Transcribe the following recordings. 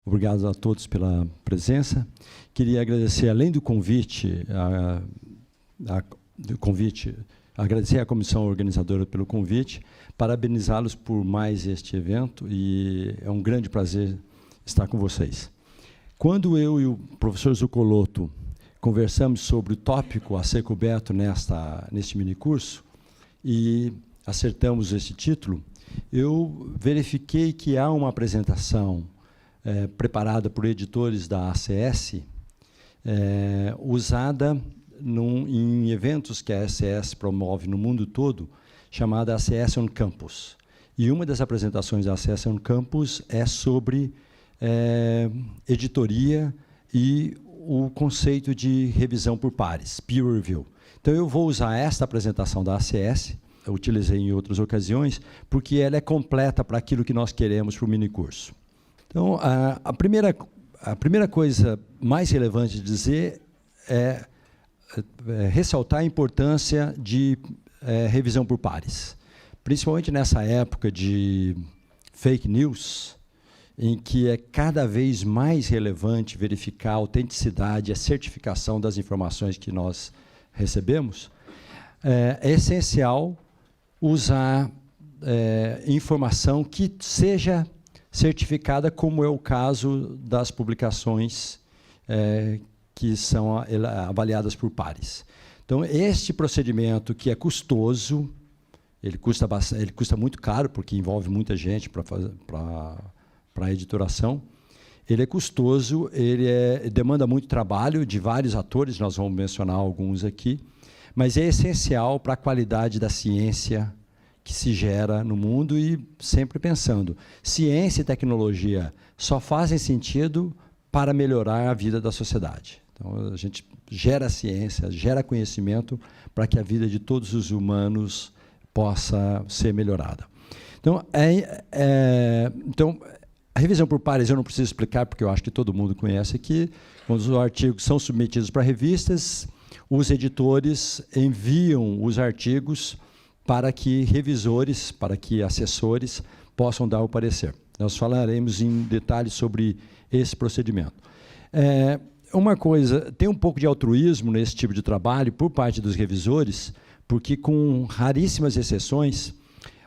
Obrigado a todos pela presença. Queria agradecer, além do convite, agradecer à comissão organizadora pelo convite, parabenizá-los por mais este evento, e é um grande prazer estar com vocês. Quando eu e o professor Zuccolotto conversamos sobre o tópico a ser coberto neste minicurso, e acertamos esse título, eu verifiquei que há uma apresentação preparada por editores da ACS, usada em eventos que a ACS promove no mundo todo, chamada ACS on Campus. E uma das apresentações da ACS on Campus é sobre editoria e o conceito de revisão por pares, peer review. Então, eu vou usar esta apresentação da ACS, eu utilizei em outras ocasiões, porque ela é completa para aquilo que nós queremos para o minicurso. Então, a primeira coisa mais relevante de dizer é ressaltar a importância de revisão por pares. Principalmente nessa época de fake news, em que é cada vez mais relevante verificar a autenticidade e a certificação das informações que nós recebemos, é essencial usar informação que seja certificada, como é o caso das publicações que são avaliadas por pares. Então, este procedimento, que é custoso, ele custa muito caro, porque envolve muita gente para a editoração, ele é custoso, demanda muito trabalho de vários atores, nós vamos mencionar alguns aqui, mas é essencial para a qualidade da ciência que se gera no mundo, e sempre pensando, ciência e tecnologia só fazem sentido para melhorar a vida da sociedade. Então, a gente gera ciência, gera conhecimento para que a vida de todos os humanos possa ser melhorada. Então, a revisão por pares eu não preciso explicar, porque eu acho que todo mundo conhece aqui. Quando os artigos são submetidos para revistas, os editores enviam os artigos para que revisores, para que assessores possam dar o parecer. Nós falaremos em detalhes sobre esse procedimento. Uma coisa, tem um pouco de altruísmo nesse tipo de trabalho por parte dos revisores, porque, com raríssimas exceções,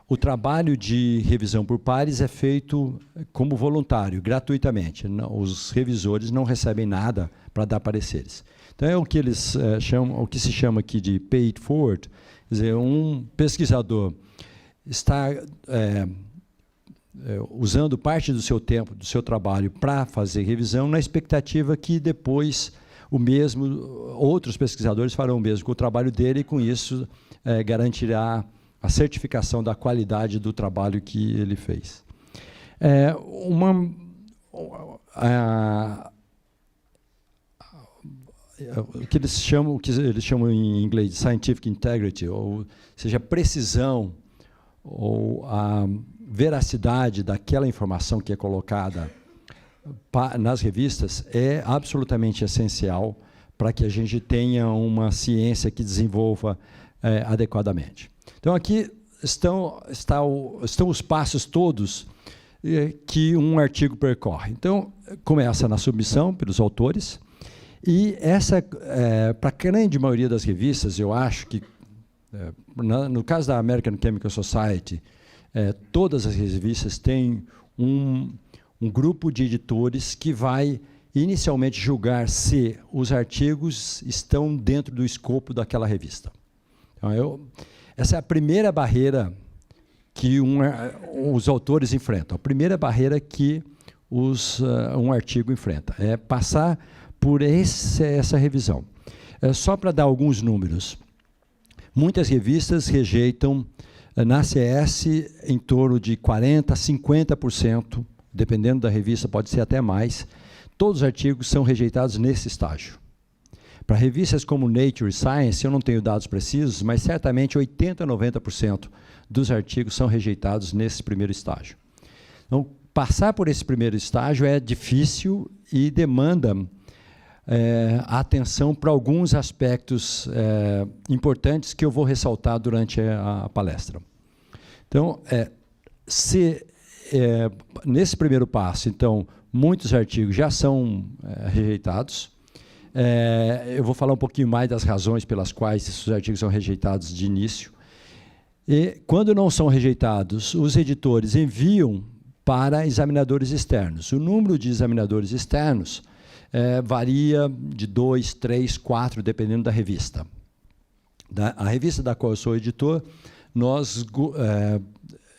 o trabalho de revisão por pares é feito como voluntário, gratuitamente. Os revisores não recebem nada para dar pareceres. Então, é o que eles chamam, o que se chama aqui de pay it forward. Quer dizer, um pesquisador está usando parte do seu tempo, do seu trabalho, para fazer revisão, na expectativa que depois outros pesquisadores farão o mesmo com o trabalho dele, e com isso garantirá a certificação da qualidade do trabalho que ele fez. O que eles chamam em inglês de scientific integrity, ou seja, precisão ou a veracidade daquela informação que é colocada nas revistas, é absolutamente essencial para que a gente tenha uma ciência que desenvolva adequadamente. Então, aqui estão os passos todos que um artigo percorre. Então, começa na submissão pelos autores, e para a grande maioria das revistas, eu acho que, no caso da American Chemical Society, todas as revistas têm um grupo de editores que vai inicialmente julgar se os artigos estão dentro do escopo daquela revista. Então, essa é a primeira barreira que os autores enfrentam, a primeira barreira que um artigo enfrenta, é passar por essa revisão. Só para dar alguns números, muitas revistas rejeitam, na ACS, em torno de 40% a 50%, dependendo da revista, pode ser até mais, todos os artigos são rejeitados nesse estágio. Para revistas como Nature e Science, eu não tenho dados precisos, mas certamente 80% a 90% dos artigos são rejeitados nesse primeiro estágio. Então, passar por esse primeiro estágio é difícil e demanda atenção para alguns aspectos importantes que eu vou ressaltar durante a palestra. Então, nesse primeiro passo, então, muitos artigos já são rejeitados. Eu vou falar um pouquinho mais das razões pelas quais esses artigos são rejeitados de início. E, quando não são rejeitados, os editores enviam para examinadores externos. O número de examinadores externos varia de 2, 3, 4, dependendo da revista. A revista da qual eu sou editor, nós,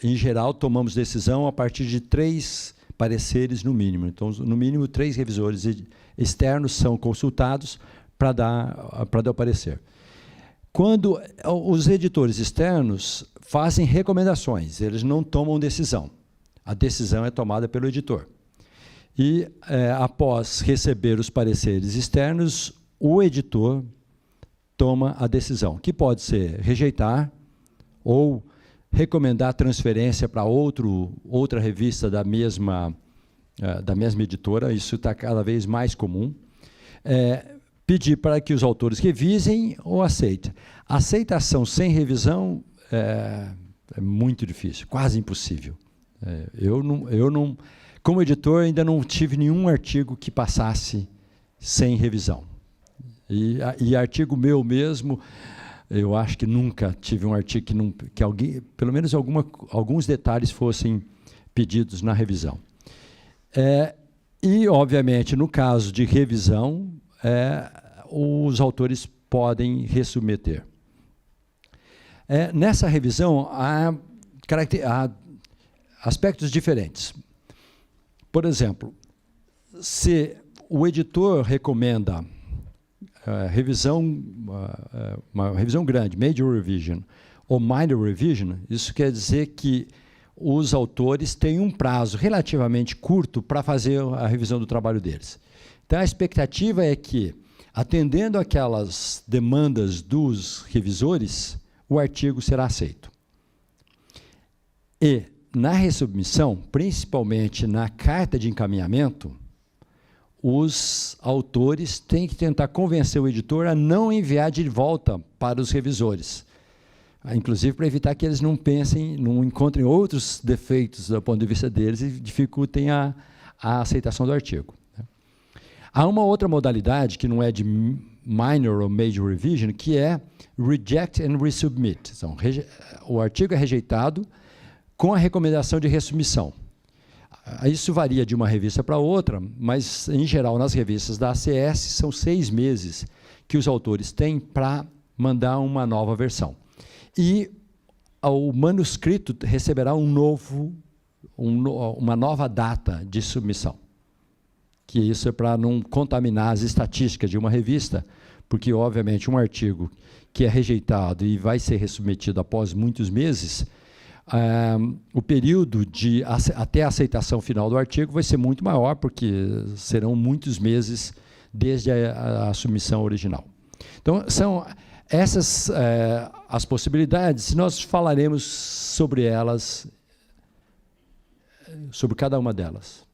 em geral, tomamos decisão a partir de 3 pareceres no mínimo. Então, no mínimo, 3 revisores externos são consultados para dar o parecer. Quando os editores externos fazem recomendações, eles não tomam decisão. A decisão é tomada pelo editor. E, após receber os pareceres externos, o editor toma a decisão, que pode ser rejeitar ou recomendar transferência para outra revista da mesma editora. Isso está cada vez mais comum. Pedir para que os autores revisem ou aceitem. A aceitação sem revisão é muito difícil, quase impossível. Eu não, como editor, ainda não tive nenhum artigo que passasse sem revisão. E artigo meu mesmo, eu acho que nunca tive um artigo que alguém, pelo menos alguns detalhes fossem pedidos na revisão. E, obviamente, no caso de revisão, os autores podem resubmeter. Nessa revisão, há aspectos diferentes. Por exemplo, se o editor recomenda uma revisão grande, major revision, ou minor revision, isso quer dizer que os autores têm um prazo relativamente curto para fazer a revisão do trabalho deles. Então, a expectativa é que, atendendo aquelas demandas dos revisores, o artigo será aceito. E, na resubmissão, principalmente na carta de encaminhamento, os autores têm que tentar convencer o editor a não enviar de volta para os revisores, inclusive para evitar que eles não encontrem outros defeitos do ponto de vista deles e dificultem a aceitação do artigo. Há uma outra modalidade, que não é de minor ou major revision, que é reject and resubmit. Então, o artigo é rejeitado com a recomendação de resubmissão. Isso varia de uma revista para outra, mas, em geral, nas revistas da ACS, são 6 meses que os autores têm para mandar uma nova versão. E o manuscrito receberá uma nova data de submissão. Que isso é para não contaminar as estatísticas de uma revista, porque, obviamente, um artigo que é rejeitado e vai ser resubmetido após muitos meses, o período até a aceitação final do artigo vai ser muito maior, porque serão muitos meses desde a submissão original. Então, são essas as possibilidades. Nós falaremos sobre elas, sobre cada uma delas.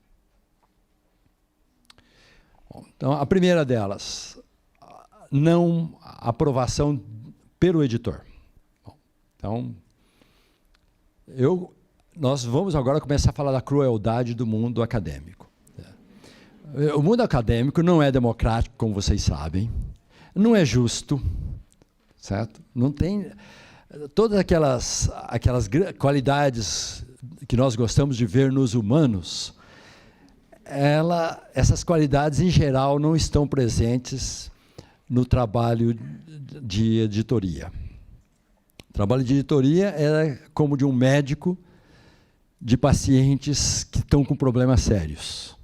Então, a primeira delas, não aprovação pelo editor. Então, nós vamos agora começar a falar da crueldade do mundo acadêmico. O mundo acadêmico não é democrático, como vocês sabem, não é justo, certo? Não tem todas aquelas qualidades que nós gostamos de ver nos humanos. Essas qualidades, em geral, não estão presentes no trabalho de editoria. O trabalho de editoria é como de um médico de pacientes que estão com problemas sérios.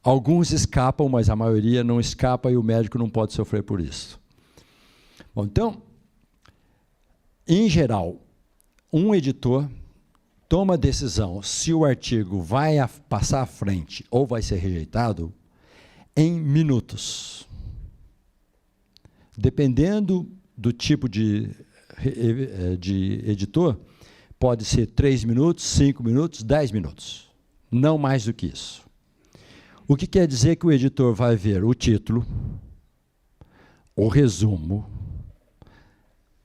Alguns escapam, mas a maioria não escapa e o médico não pode sofrer por isso. Bom, então, em geral, um editor toma a decisão se o artigo vai passar à frente ou vai ser rejeitado em minutos. Dependendo do tipo de editor, pode ser 3 minutos, 5 minutos, 10 minutos. Não mais do que isso. O que quer dizer que o editor vai ver o título, o resumo,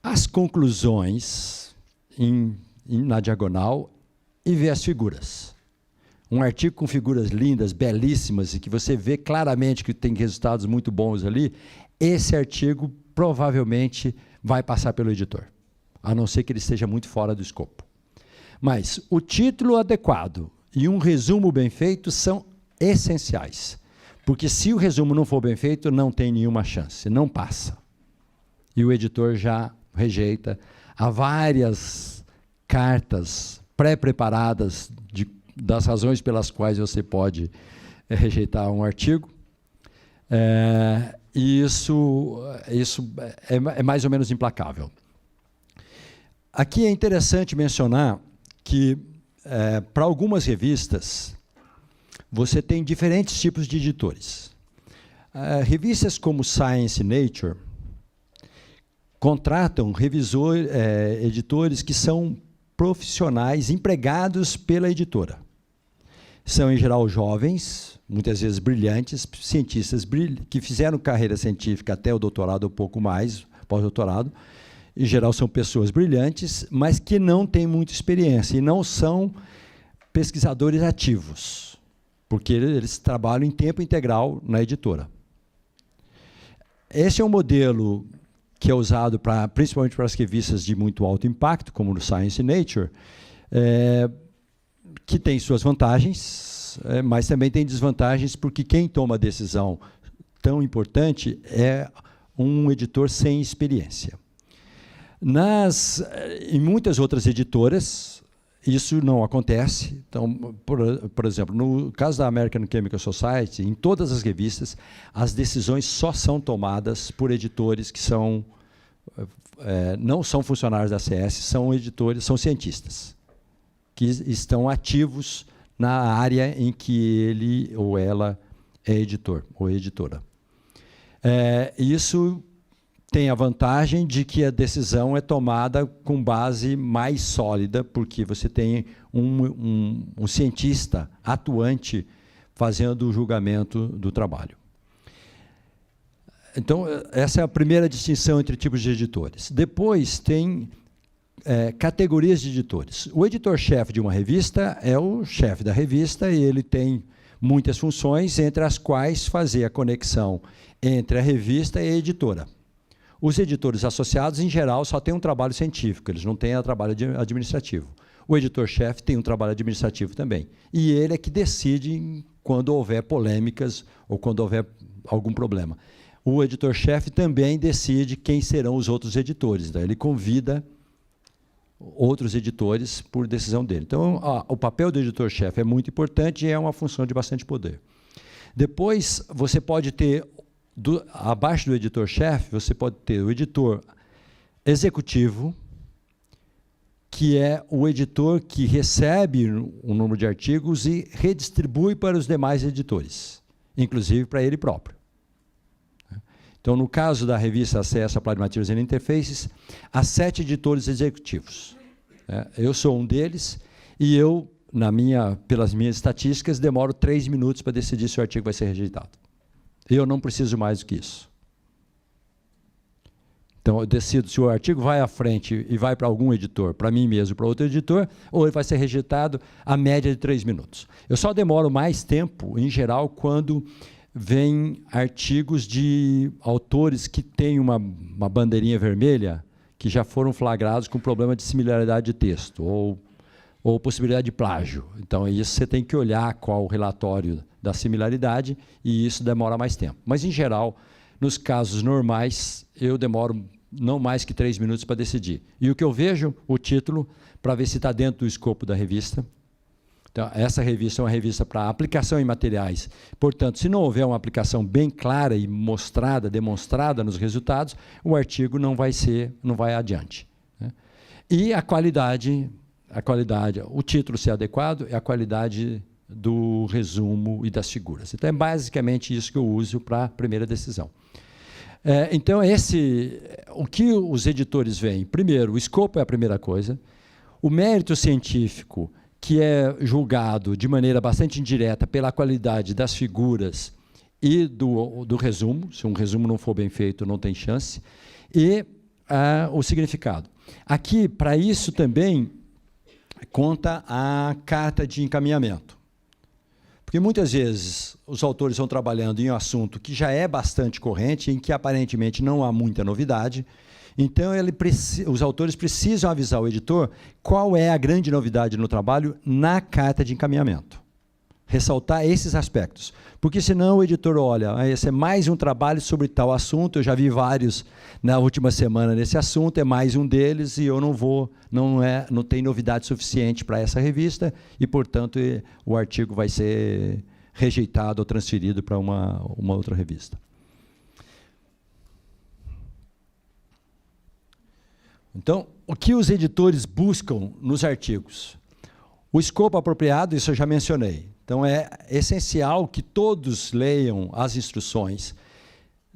as conclusões na diagonal e ver as figuras. um artigo com figuras lindas, belíssimas, e que você vê claramente que tem resultados muito bons ali, esse artigo provavelmente vai passar pelo editor, a não ser que ele esteja muito fora do escopo. Mas o título adequado e um resumo bem feito são essenciais, porque se o resumo não for bem feito, não tem nenhuma chance, não passa. E o editor já rejeita. Há várias cartas pré-preparadas das razões pelas quais você pode rejeitar um artigo. E isso é mais ou menos implacável. Aqui é interessante mencionar que, para algumas revistas, você tem diferentes tipos de editores. Revistas como Science e Nature contratam editores que são profissionais empregados pela editora. São, em geral, jovens, muitas vezes brilhantes, cientistas que fizeram carreira científica até o doutorado, um pouco mais, pós-doutorado. Em geral, são pessoas brilhantes, mas que não têm muita experiência e não são pesquisadores ativos, porque eles trabalham em tempo integral na editora. Esse é um modelo que é usado principalmente para as revistas de muito alto impacto, como no Science e Nature, que tem suas vantagens, mas também tem desvantagens, porque quem toma a decisão tão importante é um editor sem experiência. Em muitas outras editoras, isso não acontece. Então, por exemplo, no caso da American Chemical Society, em todas as revistas, as decisões só são tomadas por editores que não são funcionários da CS, são editores, são cientistas, que estão ativos na área em que ele ou ela é editor ou editora. Isso tem a vantagem de que a decisão é tomada com base mais sólida, porque você tem um cientista atuante fazendo o julgamento do trabalho. Então, essa é a primeira distinção entre tipos de editores. Depois, tem categorias de editores. O editor-chefe de uma revista é o chefe da revista e ele tem muitas funções, entre as quais fazer a conexão entre a revista e a editora. Os editores associados, em geral, só têm um trabalho científico, eles não têm trabalho administrativo. O editor-chefe tem um trabalho administrativo também. E ele é que decide quando houver polêmicas ou quando houver algum problema. O editor-chefe também decide quem serão os outros editores. Então, ele convida outros editores por decisão dele. Então, o papel do editor-chefe é muito importante e é uma função de bastante poder. Depois, você pode ter, abaixo do editor-chefe, você pode ter o editor executivo, que é o editor que recebe um número de artigos e redistribui para os demais editores, inclusive para ele próprio. Então, no caso da revista CS Applied Materials and Interfaces, há 7 editores executivos. Eu sou um deles e eu, pelas minhas estatísticas, demoro 3 minutos para decidir se o artigo vai ser rejeitado. Eu não preciso mais do que isso. Então, eu decido se o artigo vai à frente e vai para algum editor, para mim mesmo, para outro editor, ou ele vai ser rejeitado a média de 3 minutos. Eu só demoro mais tempo, em geral, quando vêm artigos de autores que têm uma bandeirinha vermelha, que já foram flagrados com problema de similaridade de texto, ou possibilidade de plágio. Então, isso você tem que olhar qual o relatório da similaridade, e isso demora mais tempo. Mas, em geral, nos casos normais, eu demoro não mais que 3 minutos para decidir. E o que eu vejo, o título, para ver se está dentro do escopo da revista. Então, essa revista é uma revista para aplicação em materiais. Portanto, se não houver uma aplicação bem clara e mostrada, demonstrada nos resultados, o artigo não vai adiante. E a qualidade, o título ser adequado é a qualidade do resumo e das figuras. Então, é basicamente isso que eu uso para a primeira decisão. Então, o que os editores veem? Primeiro, o escopo é a primeira coisa. O mérito científico, que é julgado de maneira bastante indireta pela qualidade das figuras e do resumo. Se um resumo não for bem feito, não tem chance. E o significado. Aqui, para isso também, conta a carta de encaminhamento. Porque muitas vezes os autores estão trabalhando em um assunto que já é bastante corrente, em que aparentemente não há muita novidade. Então, os autores precisam avisar o editor qual é a grande novidade no trabalho na carta de encaminhamento. Ressaltar esses aspectos. Porque senão o editor olha, esse é mais um trabalho sobre tal assunto, eu já vi vários na última semana nesse assunto, é mais um deles e eu não tem novidade suficiente para essa revista e, portanto, o artigo vai ser rejeitado ou transferido para uma outra revista. Então, o que os editores buscam nos artigos? O escopo apropriado, isso eu já mencionei. Então, é essencial que todos leiam as instruções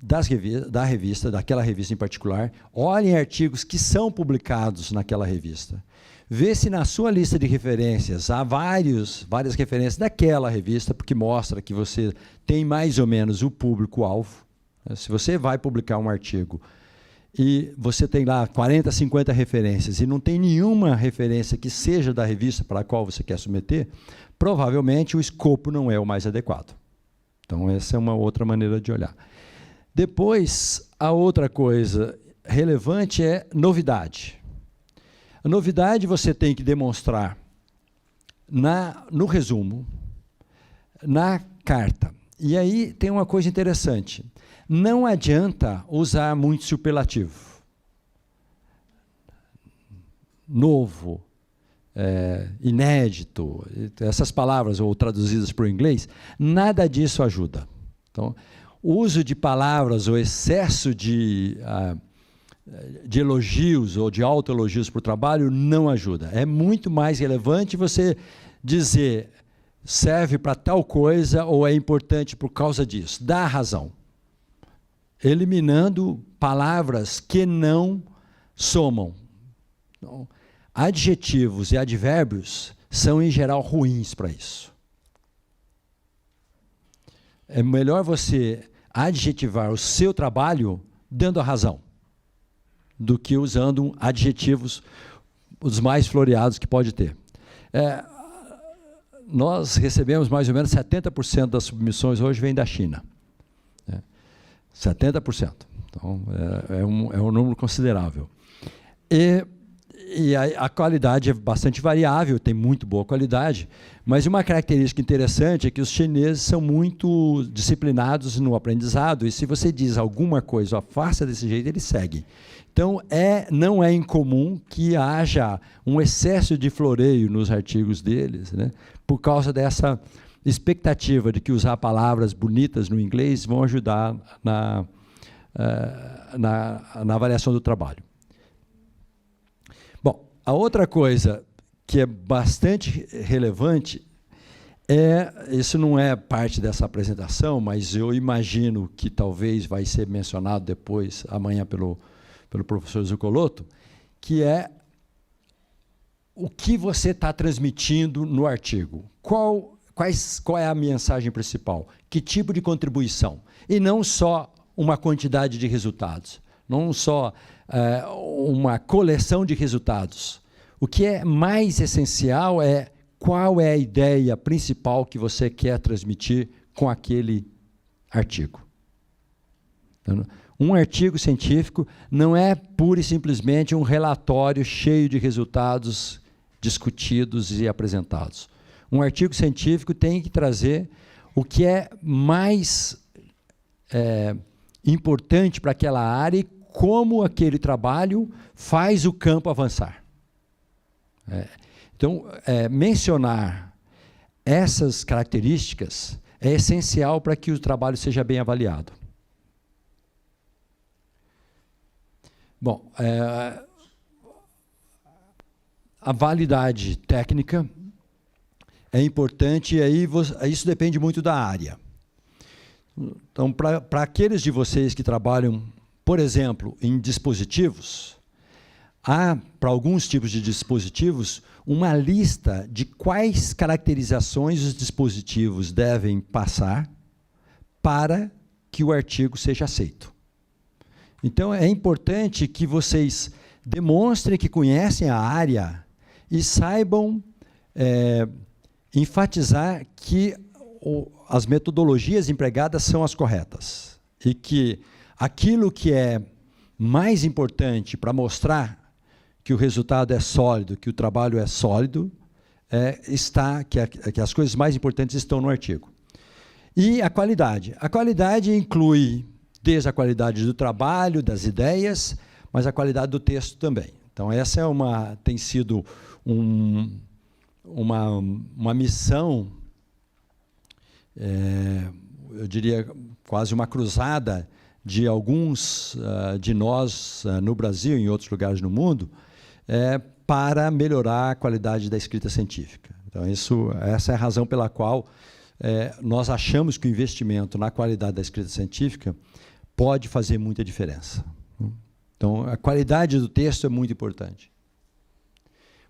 daquela revista em particular, olhem artigos que são publicados naquela revista. Vê se na sua lista de referências há várias referências daquela revista, porque mostra que você tem mais ou menos o público-alvo. Se você vai publicar um artigo e você tem lá 40, 50 referências e não tem nenhuma referência que seja da revista para a qual você quer submeter, provavelmente o escopo não é o mais adequado. Então, essa é uma outra maneira de olhar. Depois, a outra coisa relevante é novidade. A novidade você tem que demonstrar no resumo, na carta. E aí tem uma coisa interessante. Não adianta usar muito superlativo. Novo, inédito, essas palavras, ou traduzidas para o inglês, nada disso ajuda. Então, o uso de palavras ou excesso de elogios ou de autoelogios para o trabalho não ajuda. É muito mais relevante você dizer serve para tal coisa ou é importante por causa disso. Dá a razão. Eliminando palavras que não somam. Então, adjetivos e advérbios são, em geral, ruins para isso. É melhor você adjetivar o seu trabalho dando a razão, do que usando adjetivos os mais floreados que pode ter. Nós recebemos mais ou menos 70% das submissões hoje vem da China. 70%. Então, é um número considerável. E a qualidade é bastante variável, tem muito boa qualidade, mas uma característica interessante é que os chineses são muito disciplinados no aprendizado, e se você diz alguma coisa, faça desse jeito, eles seguem. Então, não é incomum que haja um excesso de floreio nos artigos deles, né, por causa dessa expectativa de que usar palavras bonitas no inglês vão ajudar na avaliação do trabalho. Bom, a outra coisa que é bastante relevante isso não é parte dessa apresentação, mas eu imagino que talvez vai ser mencionado depois, amanhã, pelo professor Zuccolotto, que é o que você está transmitindo no artigo. Qual é a mensagem principal? Que tipo de contribuição? E não só uma quantidade de resultados, não só uma coleção de resultados. O que é mais essencial é qual é a ideia principal que você quer transmitir com aquele artigo. Então, um artigo científico não é pura e simplesmente um relatório cheio de resultados discutidos e apresentados. Um artigo científico tem que trazer o que é mais importante para aquela área e como aquele trabalho faz o campo avançar. Então, mencionar essas características é essencial para que o trabalho seja bem avaliado. Bom, a validade técnica é importante, e aí isso depende muito da área. Então, para aqueles de vocês que trabalham, por exemplo, em dispositivos, há, para alguns tipos de dispositivos, uma lista de quais caracterizações os dispositivos devem passar para que o artigo seja aceito. Então, é importante que vocês demonstrem que conhecem a área e saibam enfatizar que as metodologias empregadas são as corretas e que aquilo que é mais importante para mostrar que o resultado é sólido, que o trabalho é sólido, que as coisas mais importantes estão no artigo. E a qualidade. A qualidade inclui desde a qualidade do trabalho, das ideias, mas a qualidade do texto também. Então, essa tem sido uma missão, eu diria, quase uma cruzada de alguns de nós no Brasil e em outros lugares no mundo, para melhorar a qualidade da escrita científica. Então, essa é a razão pela qual nós achamos que o investimento na qualidade da escrita científica pode fazer muita diferença. Então, a qualidade do texto é muito importante.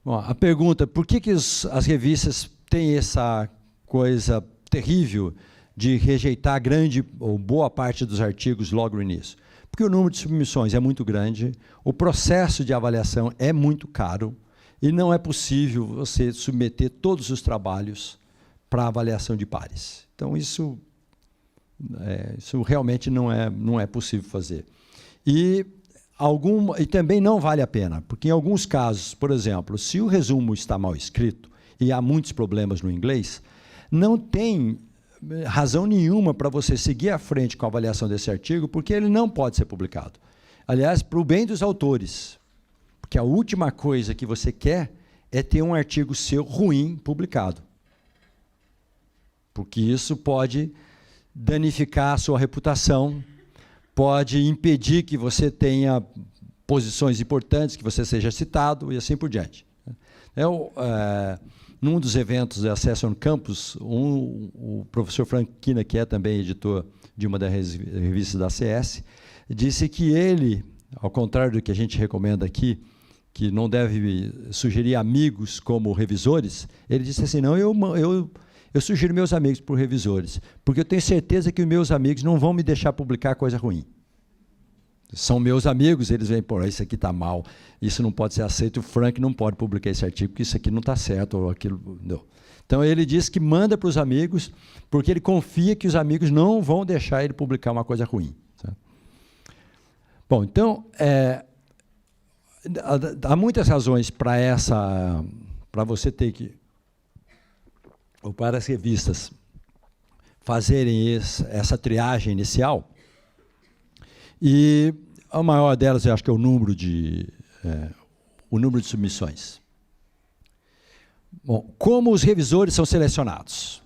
Bom, a pergunta, por que as revistas têm essa coisa terrível de rejeitar grande ou boa parte dos artigos logo no início? Porque o número de submissões é muito grande, o processo de avaliação é muito caro e não é possível você submeter todos os trabalhos para avaliação de pares. Então, isso realmente não é possível fazer. E também não vale a pena, porque em alguns casos, por exemplo, se o resumo está mal escrito e há muitos problemas no inglês, não tem razão nenhuma para você seguir à frente com a avaliação desse artigo, porque ele não pode ser publicado. Aliás, para o bem dos autores, porque a última coisa que você quer é ter um artigo seu ruim publicado, porque isso pode danificar a sua reputação, pode impedir que você tenha posições importantes, que você seja citado e assim por diante. Num dos eventos da Session Campus, o professor Frank Kina, que é também editor de uma das revistas da CS, disse que ele, ao contrário do que a gente recomenda aqui, que não deve sugerir amigos como revisores, ele disse assim, não, eu sugiro meus amigos por revisores, porque eu tenho certeza que os meus amigos não vão me deixar publicar coisa ruim. São meus amigos, eles veem, pô, isso aqui está mal, isso não pode ser aceito, o Frank não pode publicar esse artigo, porque isso aqui não está certo, ou aquilo não. Então, ele diz que manda para os amigos, porque ele confia que os amigos não vão deixar ele publicar uma coisa ruim. Certo? Bom, então, há muitas razões para você ter que, ou para as revistas fazerem essa triagem inicial, e a maior delas, eu acho que é o número de submissões. Bom, como os revisores são selecionados?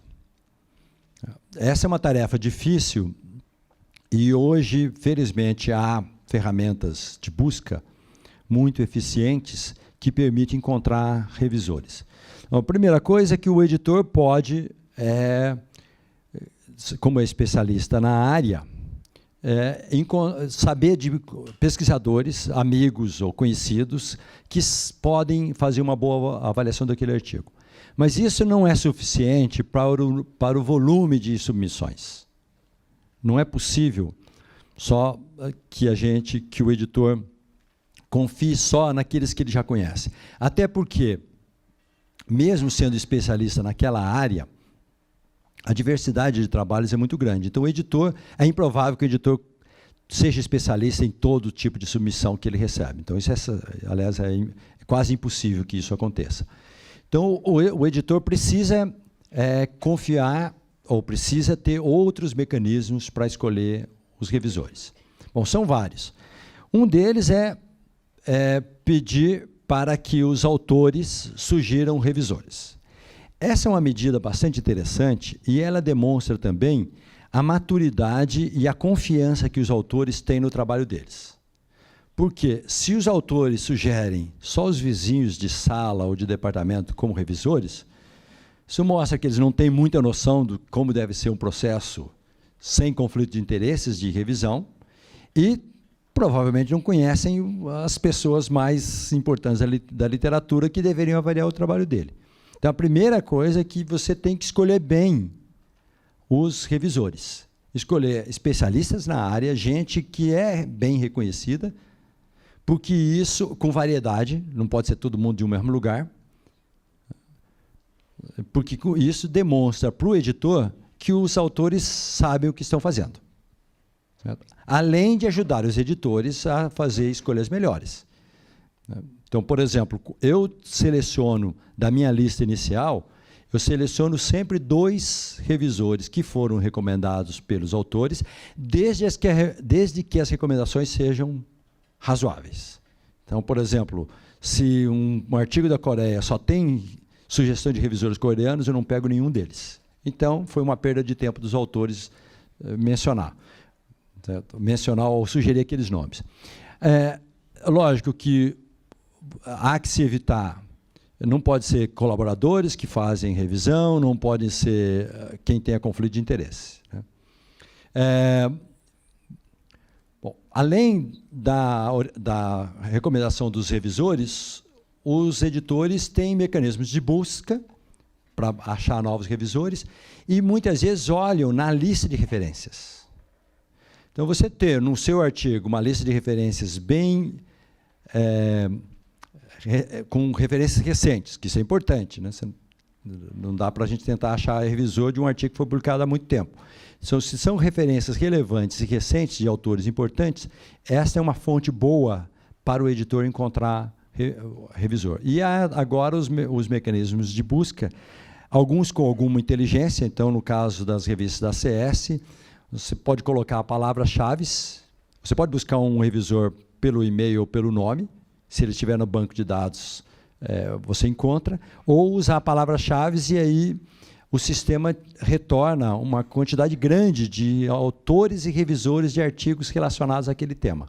Essa é uma tarefa difícil e hoje, felizmente, há ferramentas de busca muito eficientes que permitem encontrar revisores. Então, a primeira coisa é que o editor pode, como é especialista na área, saber de pesquisadores, amigos ou conhecidos, que podem fazer uma boa avaliação daquele artigo. Mas isso não é suficiente para o volume de submissões. Não é possível só que o editor confie só naqueles que ele já conhece. Até porque, mesmo sendo especialista naquela área, a diversidade de trabalhos é muito grande. Então, é improvável que o editor seja especialista em todo tipo de submissão que ele recebe. Então, aliás, é quase impossível que isso aconteça. Então, o editor precisa confiar, ou precisa ter outros mecanismos para escolher os revisores. Bom, são vários. Um deles é pedir para que os autores sugiram revisores. Essa é uma medida bastante interessante e ela demonstra também a maturidade e a confiança que os autores têm no trabalho deles. Porque se os autores sugerem só os vizinhos de sala ou de departamento como revisores, isso mostra que eles não têm muita noção de como deve ser um processo sem conflito de interesses de revisão e provavelmente não conhecem as pessoas mais importantes da literatura que deveriam avaliar o trabalho dele. Então, a primeira coisa é que você tem que escolher bem os revisores. Escolher especialistas na área, gente que é bem reconhecida, porque isso, com variedade, não pode ser todo mundo de um mesmo lugar, porque isso demonstra para o editor que os autores sabem o que estão fazendo. Certo? Além de ajudar os editores a fazer escolhas melhores. Então, por exemplo, eu seleciono da minha lista inicial, eu seleciono sempre 2 revisores que foram recomendados pelos autores, desde que as recomendações sejam razoáveis. Então, por exemplo, se um artigo da Coreia só tem sugestão de revisores coreanos, eu não pego nenhum deles. Então, foi uma perda de tempo dos autores mencionar. Certo? Mencionar ou sugerir aqueles nomes. Lógico que há que se evitar, não pode ser colaboradores que fazem revisão, não podem ser quem tenha conflito de interesse. Bom, além da recomendação dos revisores, os editores têm mecanismos de busca para achar novos revisores e muitas vezes olham na lista de referências. Então, você ter no seu artigo uma lista de referências bem com referências recentes, que isso é importante, né? Não dá para a gente tentar achar revisor de um artigo que foi publicado há muito tempo. Se são referências relevantes e recentes de autores importantes, esta é uma fonte boa para o editor encontrar revisor. E há agora os mecanismos de busca, alguns com alguma inteligência. Então, no caso das revistas da CS, você pode colocar palavras-chave, você pode buscar um revisor pelo e-mail ou pelo nome, se ele estiver no banco de dados, você encontra, ou usar palavras-chave e aí o sistema retorna uma quantidade grande de autores e revisores de artigos relacionados àquele tema.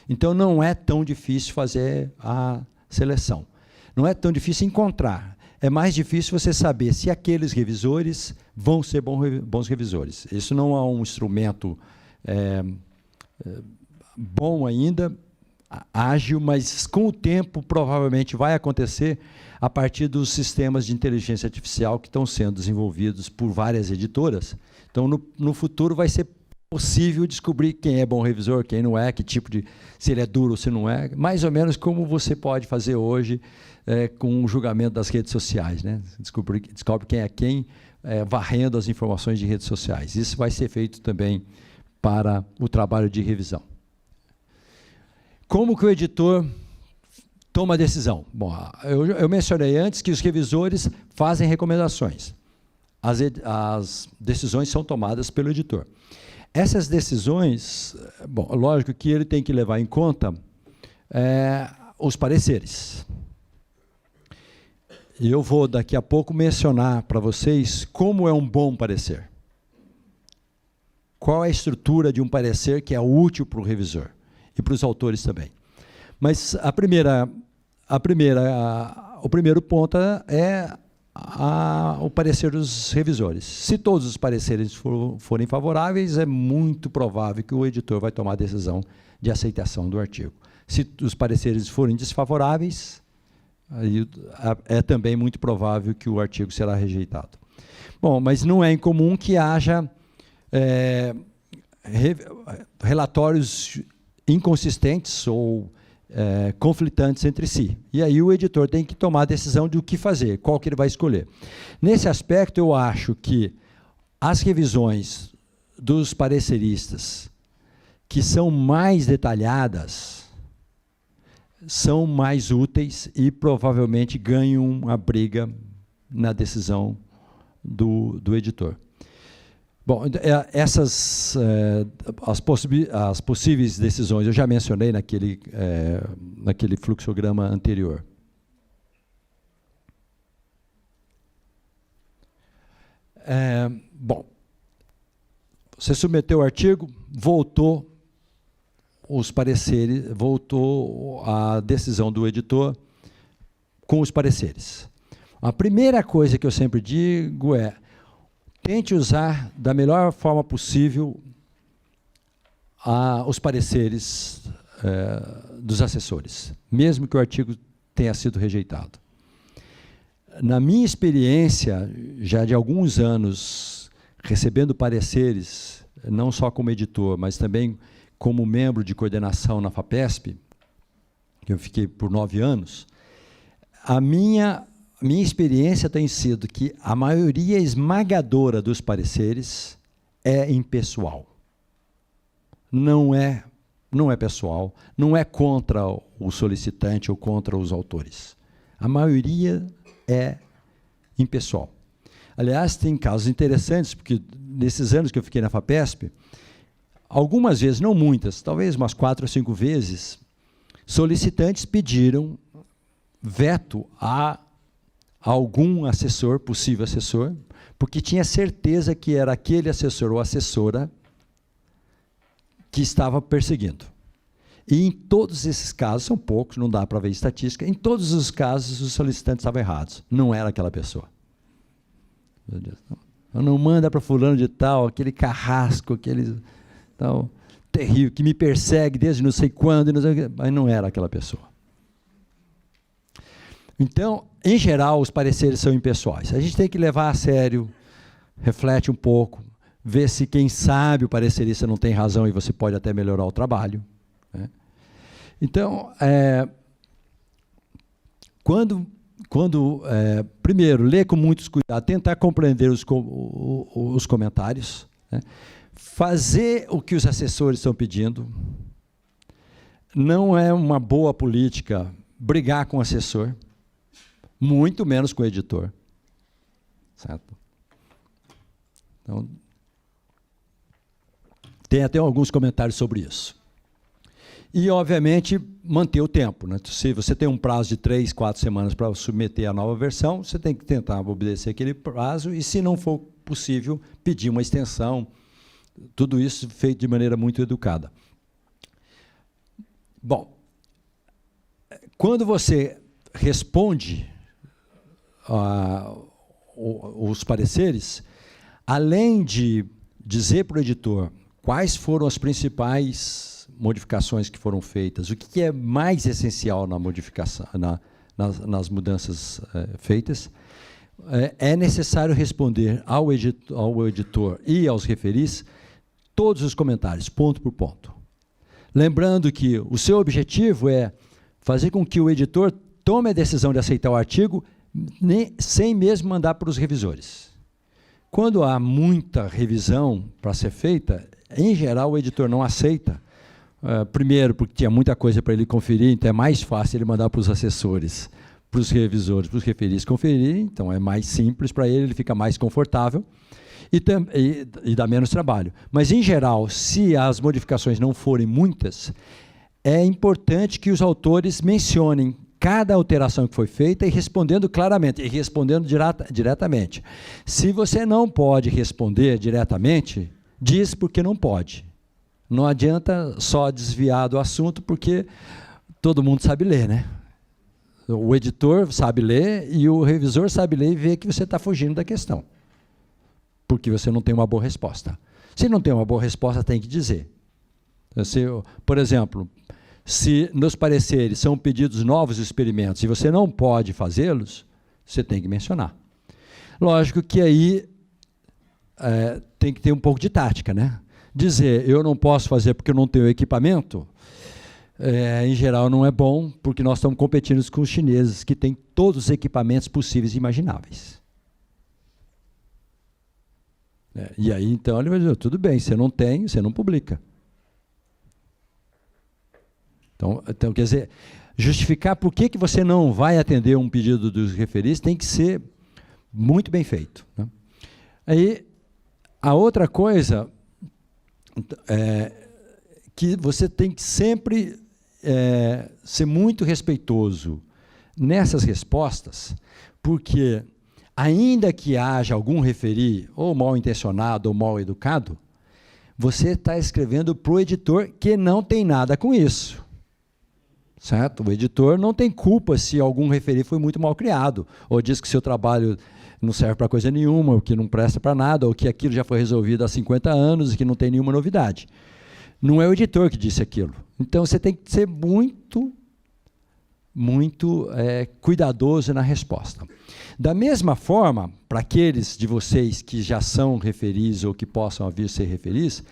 Então, não é tão difícil fazer a seleção. Não é tão difícil encontrar. É mais difícil você saber se aqueles revisores vão ser bons revisores. Isso não é um instrumento bom ainda, ágil, mas com o tempo provavelmente vai acontecer a partir dos sistemas de inteligência artificial que estão sendo desenvolvidos por várias editoras. Então, no futuro vai ser possível descobrir quem é bom revisor, quem não é, que tipo de, se ele é duro ou se não é, mais ou menos como você pode fazer hoje com o julgamento das redes sociais, né? Descobre quem é quem, varrendo as informações de redes sociais. Isso vai ser feito também para o trabalho de revisão. Como que o editor toma a decisão? Bom, eu mencionei antes que os revisores fazem recomendações. As decisões são tomadas pelo editor. Essas decisões, bom, lógico que ele tem que levar em conta os pareceres. E eu vou, daqui a pouco, mencionar para vocês como é um bom parecer. Qual é a estrutura de um parecer que é útil para o revisor e para os autores também. Mas o primeiro ponto é o parecer dos revisores. Se todos os pareceres forem favoráveis, é muito provável que o editor vai tomar a decisão de aceitação do artigo. Se os pareceres forem desfavoráveis, aí é também muito provável que o artigo será rejeitado. Bom, mas não é incomum que haja relatórios inconsistentes ou conflitantes entre si. E aí o editor tem que tomar a decisão de o que fazer, qual que ele vai escolher. Nesse aspecto, eu acho que as revisões dos pareceristas que são mais detalhadas são mais úteis e provavelmente ganham a briga na decisão do editor. Bom, as possíveis decisões eu já mencionei naquele fluxograma anterior. Bom, você submeteu o artigo, voltou os pareceres, voltou a decisão do editor com os pareceres. A primeira coisa que eu sempre digo é: tente usar da melhor forma possível os pareceres dos assessores, mesmo que o artigo tenha sido rejeitado. Na minha experiência, já de alguns anos, recebendo pareceres, não só como editor, mas também como membro de coordenação na FAPESP, que eu fiquei por 9 anos, minha experiência tem sido que a maioria esmagadora dos pareceres é impessoal. Não é pessoal, não é contra o solicitante ou contra os autores. A maioria é impessoal. Aliás, tem casos interessantes, porque nesses anos que eu fiquei na FAPESP, algumas vezes, não muitas, talvez umas 4 ou 5 vezes, solicitantes pediram veto a algum assessor, possível assessor, porque tinha certeza que era aquele assessor ou assessora que estava perseguindo. E em todos esses casos, são poucos, não dá para ver estatística, em todos os casos os solicitantes estavam errados, não era aquela pessoa. Meu Deus, não manda para fulano de tal, aquele carrasco, aquele tal, terrível, que me persegue desde não sei quando, mas não era aquela pessoa. Então, em geral, os pareceres são impessoais. A gente tem que levar a sério, reflete um pouco, ver se quem sabe o parecerista não tem razão e você pode até melhorar o trabalho. Né? Então, primeiro, ler com muitos cuidados, tentar compreender os comentários, né? Fazer o que os assessores estão pedindo. Não é uma boa política brigar com o assessor, muito menos com o editor. Certo? Então, tem até alguns comentários sobre isso. E, obviamente, manter o tempo. Né? Se você tem um prazo de 3, 4 semanas para submeter a nova versão, você tem que tentar obedecer aquele prazo e, se não for possível, pedir uma extensão. Tudo isso feito de maneira muito educada. Bom, quando você responde os pareceres, além de dizer para o editor quais foram as principais modificações que foram feitas, o que é mais essencial na modificação, nas mudanças feitas, é necessário responder ao editor e aos referis todos os comentários, ponto por ponto. Lembrando que o seu objetivo é fazer com que o editor tome a decisão de aceitar o artigo sem mesmo mandar para os revisores. Quando há muita revisão para ser feita, em geral o editor não aceita. Primeiro, porque tinha muita coisa para ele conferir, então é mais fácil ele mandar para os assessores, para os revisores, para os referis conferir, então é mais simples para ele, ele fica mais confortável e dá menos trabalho. Mas, em geral, se as modificações não forem muitas, é importante que os autores mencionem cada alteração que foi feita e respondendo claramente, e respondendo diretamente. Se você não pode responder diretamente, diz porque não pode. Não adianta só desviar do assunto, porque todo mundo sabe ler, né? O editor sabe ler e o revisor sabe ler e vê que você está fugindo da questão, porque você não tem uma boa resposta. Se não tem uma boa resposta, tem que dizer. Por exemplo, se nos pareceres são pedidos novos experimentos e você não pode fazê-los, você tem que mencionar. Lógico que aí tem que ter um pouco de tática, né? Dizer, eu não posso fazer porque eu não tenho equipamento, em geral não é bom, porque nós estamos competindo com os chineses, que têm todos os equipamentos possíveis e imagináveis. E aí, então, ele vai dizer, tudo bem, você não tem, você não publica. Então, quer dizer, justificar por que você não vai atender um pedido dos referis tem que ser muito bem feito. Né? Aí, a outra coisa que você tem que sempre ser muito respeitoso nessas respostas, porque, ainda que haja algum referi, ou mal intencionado ou mal educado, você está escrevendo para o editor que não tem nada com isso. Certo? O editor não tem culpa se algum referi foi muito mal criado, ou diz que seu trabalho não serve para coisa nenhuma, ou que não presta para nada, ou que aquilo já foi resolvido há 50 anos e que não tem nenhuma novidade. Não é o editor que disse aquilo. Então, você tem que ser muito cuidadoso na resposta. Da mesma forma, para aqueles de vocês que já são referis ou que possam vir ser referis,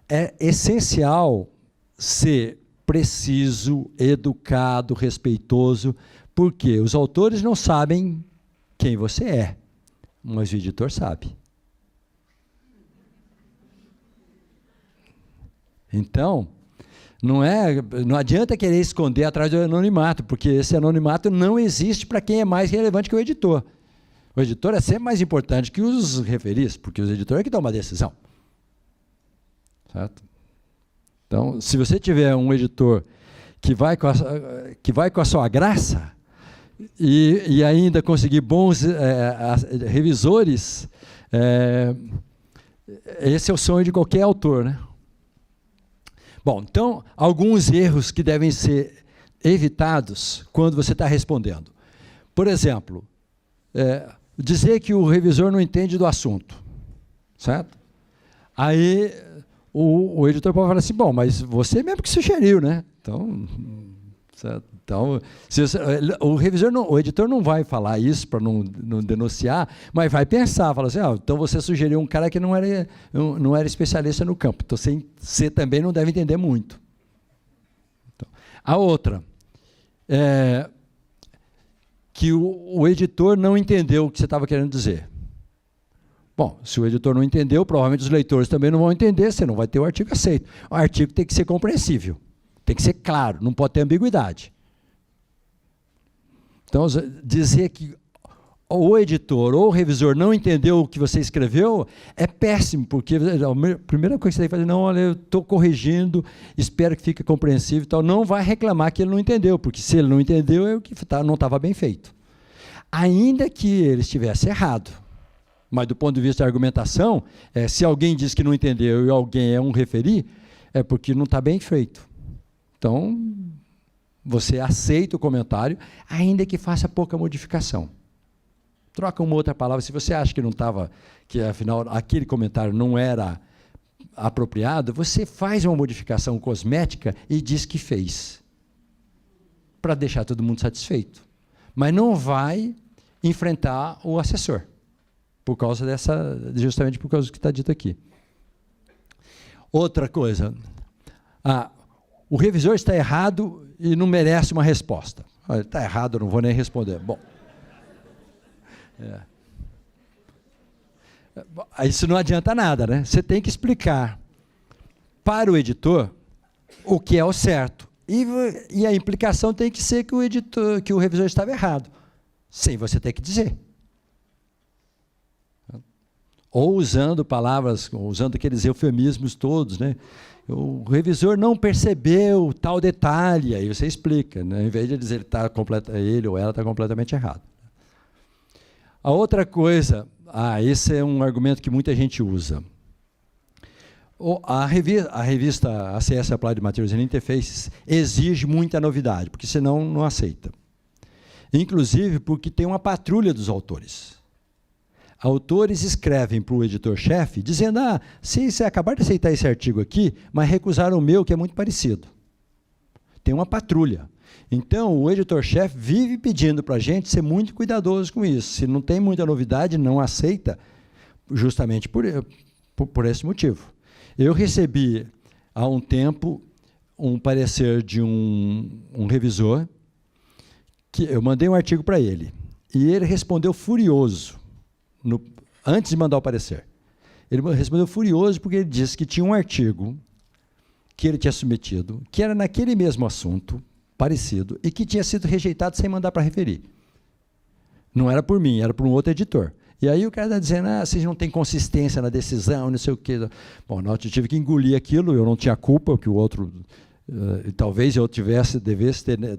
é essencial ser preciso, educado, respeitoso, porque os autores não sabem quem você é, mas o editor sabe. Então, não adianta querer esconder atrás do anonimato, porque esse anonimato não existe para quem é mais relevante que o editor. O editor é sempre mais importante que os referis, porque os editores é que tomam a decisão. Certo? Então, se você tiver um editor que vai com a sua graça e ainda conseguir bons revisores, esse é o sonho de qualquer autor, né? Bom, então, alguns erros que devem ser evitados quando você está respondendo. Por exemplo, dizer que o revisor não entende do assunto, certo? Aí o editor pode falar assim, bom, mas você mesmo que sugeriu, né? Então, certo? Então, o editor não vai falar isso para não denunciar, mas vai pensar, fala assim, então você sugeriu um cara que não era especialista no campo, então você também não deve entender muito. Então, a outra, que o editor não entendeu o que você estava querendo dizer. Bom, se o editor não entendeu, provavelmente os leitores também não vão entender, você não vai ter o artigo aceito. O artigo tem que ser compreensível, tem que ser claro, não pode ter ambiguidade. Então, dizer que o editor ou o revisor não entendeu o que você escreveu é péssimo, porque a primeira coisa que você tem que fazer, não, olha, eu estou corrigindo, espero que fique compreensível, então não vai reclamar que ele não entendeu, porque se ele não entendeu, é o que não estava bem feito. Ainda que ele estivesse errado, mas do ponto de vista da argumentação, se alguém diz que não entendeu e alguém é um referi, é porque não está bem feito. Então, você aceita o comentário, ainda que faça pouca modificação. Troca uma outra palavra. Se você acha que não estava, que afinal aquele comentário não era apropriado, você faz uma modificação cosmética e diz que fez, para deixar todo mundo satisfeito. Mas não vai enfrentar o assessor, justamente por causa do que está dito aqui. Outra coisa, o revisor está errado e não merece uma resposta. Está errado, eu não vou nem responder. Bom, isso não adianta nada, né? Você tem que explicar para o editor o que é o certo. E a implicação tem que ser que o revisor estava errado, sem você ter que dizer. Ou usando palavras, usando aqueles eufemismos todos, né? O revisor não percebeu tal detalhe, aí você explica, né? Em vez de dizer ele ou ela está completamente errado. A outra coisa, esse é um argumento que muita gente usa. A revista ACS Applied Materials and Interfaces exige muita novidade, porque senão não aceita. Inclusive porque tem uma patrulha dos autores. Autores escrevem para o editor-chefe dizendo, se você acabar de aceitar esse artigo aqui, mas recusaram o meu, que é muito parecido. Tem uma patrulha. Então, o editor-chefe vive pedindo para a gente ser muito cuidadoso com isso. Se não tem muita novidade, não aceita, justamente por esse motivo. Eu recebi, há um tempo, um parecer de um revisor, que eu mandei um artigo para ele, e ele respondeu furioso, antes de mandar o parecer. Ele respondeu furioso porque ele disse que tinha um artigo que ele tinha submetido, que era naquele mesmo assunto, parecido, e que tinha sido rejeitado sem mandar para referir. Não era por mim, era por um outro editor. E aí o cara está dizendo, vocês não têm consistência na decisão, não sei o quê. Bom, eu tive que engolir aquilo, eu não tinha culpa, que o outro... talvez eu devesse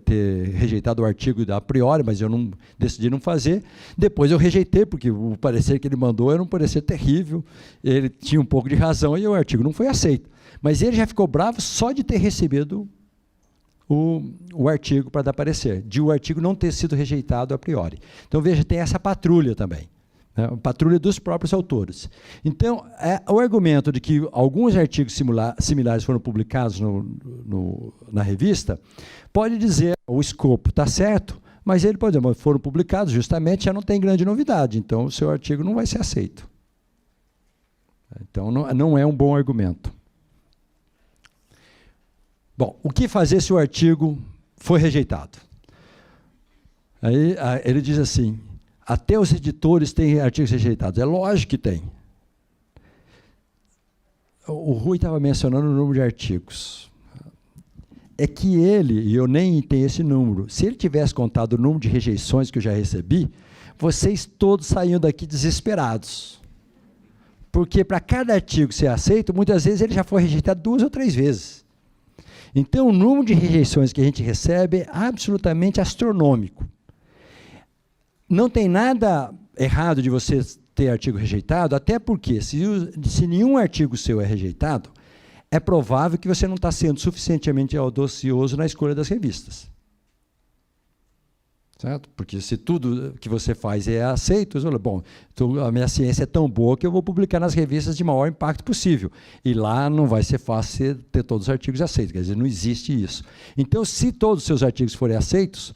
ter rejeitado o artigo a priori, mas eu decidi não fazer. Depois eu rejeitei, porque o parecer que ele mandou era um parecer terrível, ele tinha um pouco de razão e o artigo não foi aceito. Mas ele já ficou bravo só de ter recebido o artigo para dar parecer, de o artigo não ter sido rejeitado a priori. Então, veja, tem essa patrulha também. A patrulha dos próprios autores. Então, o argumento de que alguns artigos similares foram publicados na revista, pode dizer o escopo está certo, mas ele pode dizer, foram publicados, justamente já não tem grande novidade, então o seu artigo não vai ser aceito. Então, não é um bom argumento. Bom, o que fazer se o artigo foi rejeitado? Aí ele diz assim, até os editores têm artigos rejeitados. É lógico que tem. O Rui estava mencionando o número de artigos. É que ele, e eu nem tenho esse número, se ele tivesse contado o número de rejeições que eu já recebi, vocês todos saíam daqui desesperados. Porque para cada artigo ser aceito, muitas vezes ele já foi rejeitado 2 ou 3 vezes. Então, o número de rejeições que a gente recebe é absolutamente astronômico. Não tem nada errado de você ter artigo rejeitado, até porque, se nenhum artigo seu é rejeitado, é provável que você não está sendo suficientemente audacioso na escolha das revistas. Certo? Porque se tudo que você faz é aceito, você fala, bom, a minha ciência é tão boa que eu vou publicar nas revistas de maior impacto possível. E lá não vai ser fácil ter todos os artigos aceitos, quer dizer, não existe isso. Então, se todos os seus artigos forem aceitos,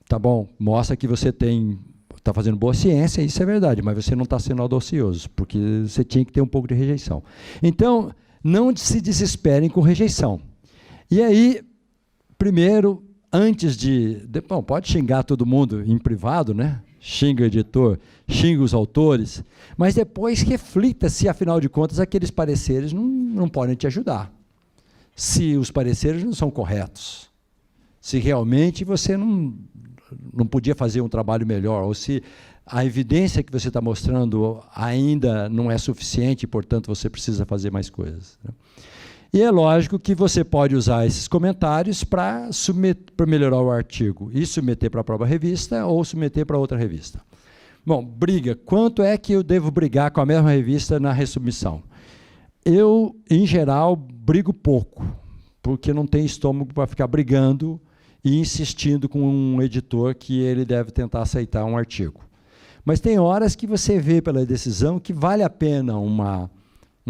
tá bom, mostra que você está fazendo boa ciência, isso é verdade, mas você não está sendo audacioso, porque você tinha que ter um pouco de rejeição. Então, não se desesperem com rejeição. E aí, primeiro, antes bom, pode xingar todo mundo em privado, né? Xinga o editor, xinga os autores, mas depois reflita se, afinal de contas, aqueles pareceres não podem te ajudar. Se os pareceres não são corretos. Se realmente você não podia fazer um trabalho melhor, ou se a evidência que você está mostrando ainda não é suficiente, e, portanto, você precisa fazer mais coisas. Né? E é lógico que você pode usar esses comentários para melhorar o artigo e submeter para a própria revista ou submeter para outra revista. Bom, briga. Quanto é que eu devo brigar com a mesma revista na resubmissão? Eu, em geral, brigo pouco, porque não tenho estômago para ficar brigando e insistindo com um editor que ele deve tentar aceitar um artigo. Mas tem horas que você vê pela decisão que vale a pena uma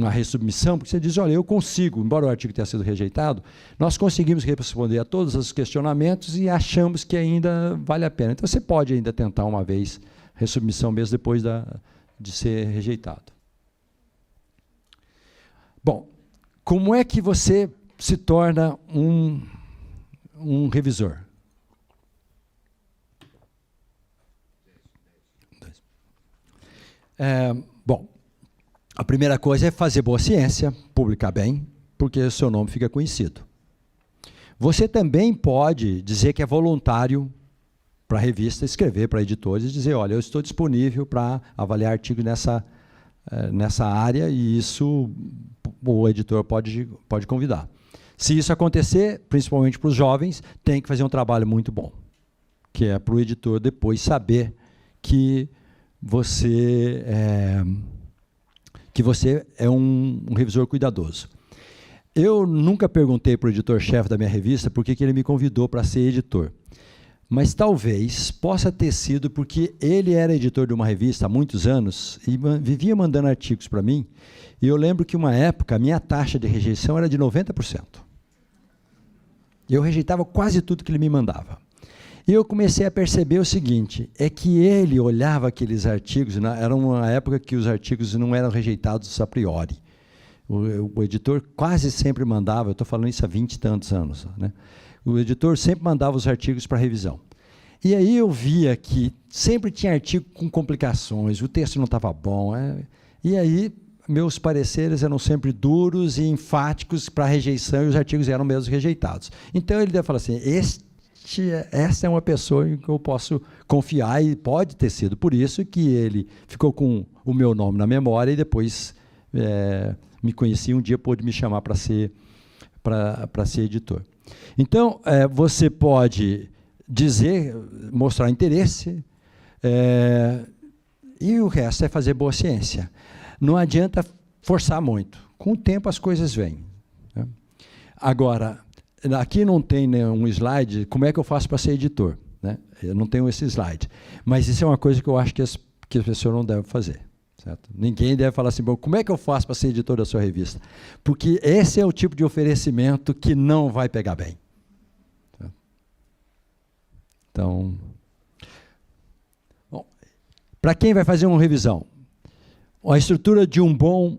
resubmissão, porque você diz, olha, eu consigo, embora o artigo tenha sido rejeitado, nós conseguimos responder a todos os questionamentos e achamos que ainda vale a pena. Então, você pode ainda tentar uma vez resubmissão mesmo depois de ser rejeitado. Bom, como é que você se torna um revisor? Bom, a primeira coisa é fazer boa ciência, publicar bem, porque o seu nome fica conhecido. Você também pode dizer que é voluntário para a revista, escrever para editores e dizer, olha, eu estou disponível para avaliar artigo nessa área, e isso o editor pode convidar. Se isso acontecer, principalmente para os jovens, tem que fazer um trabalho muito bom, que é para o editor depois saber que você é um revisor cuidadoso. Eu nunca perguntei para o editor-chefe da minha revista por que ele me convidou para ser editor. Mas talvez possa ter sido porque ele era editor de uma revista há muitos anos e vivia mandando artigos para mim. E eu lembro que, uma época, a minha taxa de rejeição era de 90%. Eu rejeitava quase tudo que ele me mandava. E eu comecei a perceber o seguinte, é que ele olhava aqueles artigos, era uma época que os artigos não eram rejeitados a priori. O editor quase sempre mandava, eu estou falando isso há 20 e tantos anos, né? O editor sempre mandava os artigos para revisão. E aí eu via que sempre tinha artigo com complicações, o texto não estava bom. E aí meus pareceres eram sempre duros e enfáticos para rejeição, e os artigos eram mesmo rejeitados. Então ele deve falar assim, essa é uma pessoa em que eu posso confiar, e pode ter sido por isso que ele ficou com o meu nome na memória e depois me conhecia, um dia pôde me chamar para ser editor. Então, você pode dizer, mostrar interesse, e o resto é fazer boa ciência. Não adianta forçar muito. Com o tempo as coisas vêm. Né? Agora, aqui não tem nenhum slide, como é que eu faço para ser editor? Né? Eu não tenho esse slide. Mas isso é uma coisa que eu acho que as pessoas não devem fazer. Certo? Ninguém deve falar assim, bom, como é que eu faço para ser editor da sua revista? Porque esse é o tipo de oferecimento que não vai pegar bem. Certo? Então, para quem vai fazer uma revisão? A estrutura de um bom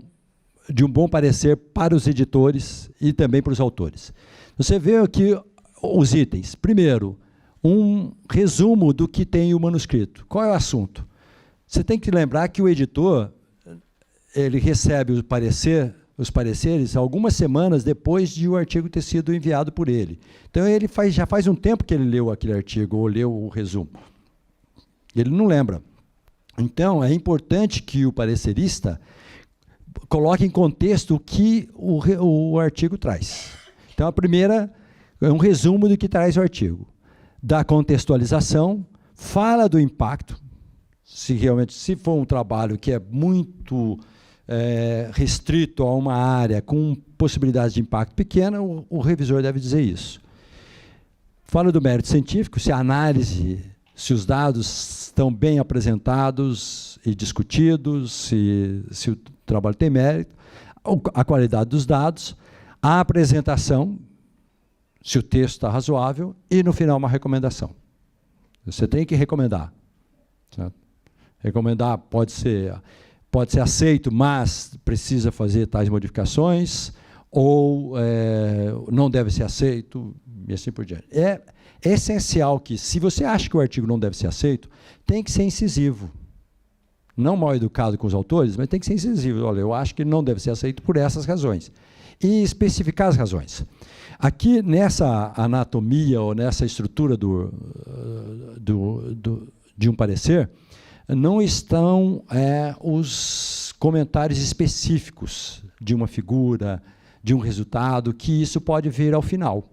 parecer para os editores e também para os autores. Você vê aqui os itens. Primeiro, um resumo do que tem o manuscrito. Qual é o assunto? Você tem que lembrar que o editor ele recebe os pareceres algumas semanas depois de o artigo ter sido enviado por ele. Então, ele já faz um tempo que ele leu aquele artigo ou leu o resumo. Ele não lembra. Então, é importante que o parecerista coloque em contexto o que o artigo traz. Então, a primeira é um resumo do que traz o artigo. Da contextualização, fala do impacto, se for um trabalho que é muito restrito a uma área com possibilidade de impacto pequena, o revisor deve dizer isso. Fala do mérito científico, se a análise, se os dados estão bem apresentados e discutidos, se o trabalho tem mérito, a qualidade dos dados, a apresentação, se o texto está razoável, e, no final, uma recomendação. Você tem que recomendar. Certo? Recomendar pode ser aceito, mas precisa fazer tais modificações, ou não deve ser aceito, e assim por diante. É essencial que, se você acha que o artigo não deve ser aceito, tem que ser incisivo. Não mal educado com os autores, mas tem que ser incisivo. Olha, eu acho que não deve ser aceito por essas razões. E especificar as razões. Aqui, nessa anatomia, ou nessa estrutura de um parecer, não estão os comentários específicos de uma figura, de um resultado, que isso pode vir ao final.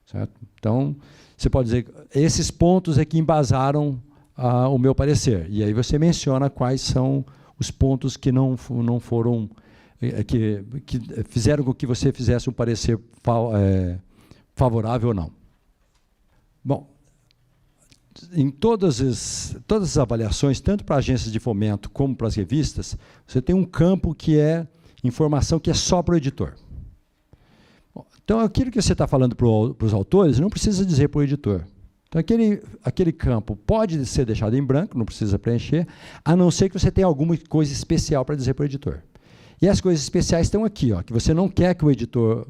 Certo? Então, você pode dizer, esses pontos é que embasaram o meu parecer. E aí você menciona quais são os pontos que não foram, que fizeram com que você fizesse um parecer favorável ou não. Bom, em todas as avaliações, tanto para agências de fomento como para as revistas, você tem um campo que é informação que é só para o editor. Então, aquilo que você está falando para os autores, não precisa dizer para o editor. Então, aquele campo pode ser deixado em branco, não precisa preencher, a não ser que você tenha alguma coisa especial para dizer para o editor. E as coisas especiais estão aqui, ó, que você não quer que o editor,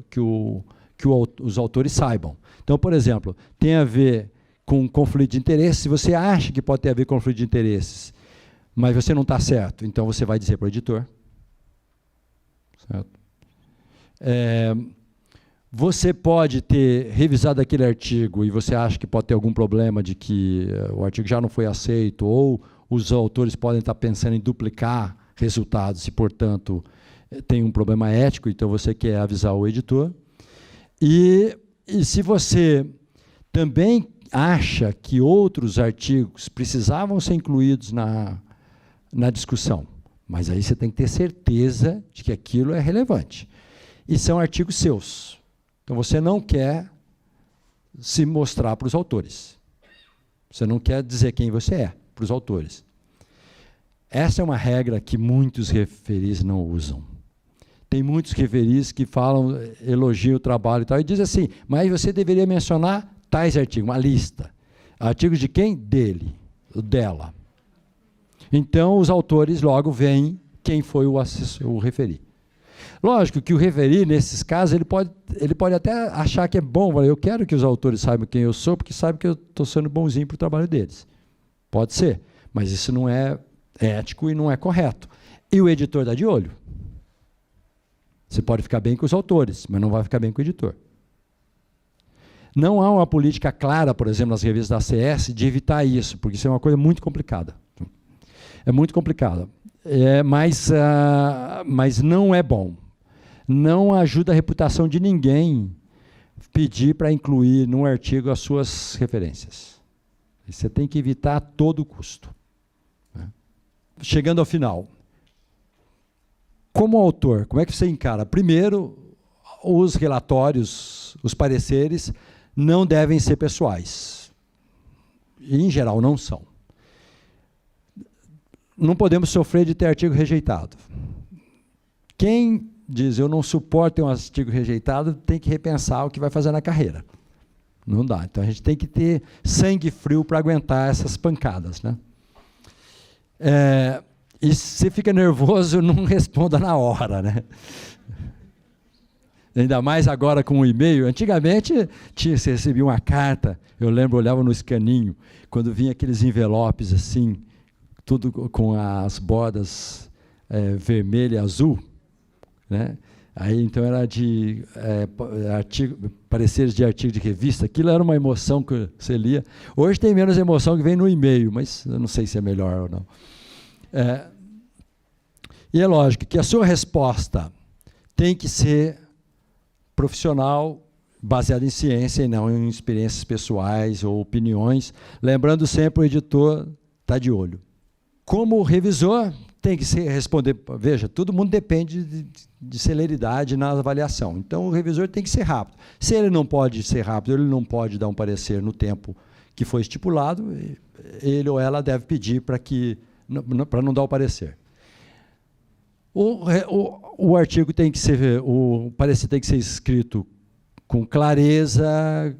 os autores saibam. Então, por exemplo, tem a ver com conflito de interesses. Se você acha que pode ter a ver com conflito de interesses, mas você não está certo, então você vai dizer para o editor. Certo? Você pode ter revisado aquele artigo e você acha que pode ter algum problema de que o artigo já não foi aceito, ou os autores podem estar pensando em duplicar resultados e, portanto, tem um problema ético, então você quer avisar o editor. E se você também acha que outros artigos precisavam ser incluídos na discussão, mas aí você tem que ter certeza de que aquilo é relevante. E são artigos seus. Então, você não quer se mostrar para os autores. Você não quer dizer quem você é para os autores. Essa é uma regra que muitos referis não usam. Tem muitos referis que falam, elogiam o trabalho e tal, e dizem assim, mas você deveria mencionar tais artigos, uma lista. Artigos de quem? Dele, dela. Então, os autores logo veem quem foi o referi. Lógico que o referi, nesses casos, ele pode até achar que é bom, eu quero que os autores saibam quem eu sou, porque sabem que eu estou sendo bonzinho para o trabalho deles. Pode ser, mas isso não é ético e não é correto. E o editor dá de olho. Você pode ficar bem com os autores, mas não vai ficar bem com o editor. Não há uma política clara, por exemplo, nas revistas da ACS, de evitar isso, porque isso é uma coisa muito complicada. É muito complicado. Mas não é bom. Não ajuda a reputação de ninguém pedir para incluir num artigo as suas referências. Você tem que evitar a todo custo. Chegando ao final. Como autor, como é que você encara? Primeiro, os relatórios, os pareceres, não devem ser pessoais. E, em geral, não são. Não podemos sofrer de ter artigo rejeitado. Quem diz, eu não suporto ter um artigo rejeitado, tem que repensar o que vai fazer na carreira. Não dá. Então, a gente tem que ter sangue frio para aguentar essas pancadas. Né? E se fica nervoso, não responda na hora. Né? Ainda mais agora com o e-mail. Antigamente, você recebia uma carta, eu lembro, eu olhava no escaninho, quando vinha aqueles envelopes assim, tudo com as bordas vermelho e azul, né? Aí, então, era de pareceres de artigo de revista. Aquilo era uma emoção que você lia. Hoje tem menos emoção que vem no e-mail, mas eu não sei se é melhor ou não. E é lógico que a sua resposta tem que ser profissional, baseada em ciência e não em experiências pessoais ou opiniões. Lembrando sempre, o editor está de olho. Como revisor, tem que responder. Veja, todo mundo depende de celeridade na avaliação. Então, o revisor tem que ser rápido. Se ele não pode ser rápido, ele não pode dar um parecer no tempo que foi estipulado, ele ou ela deve pedir para não dar o parecer. O artigo tem que ser, o parecer tem que ser escrito com clareza,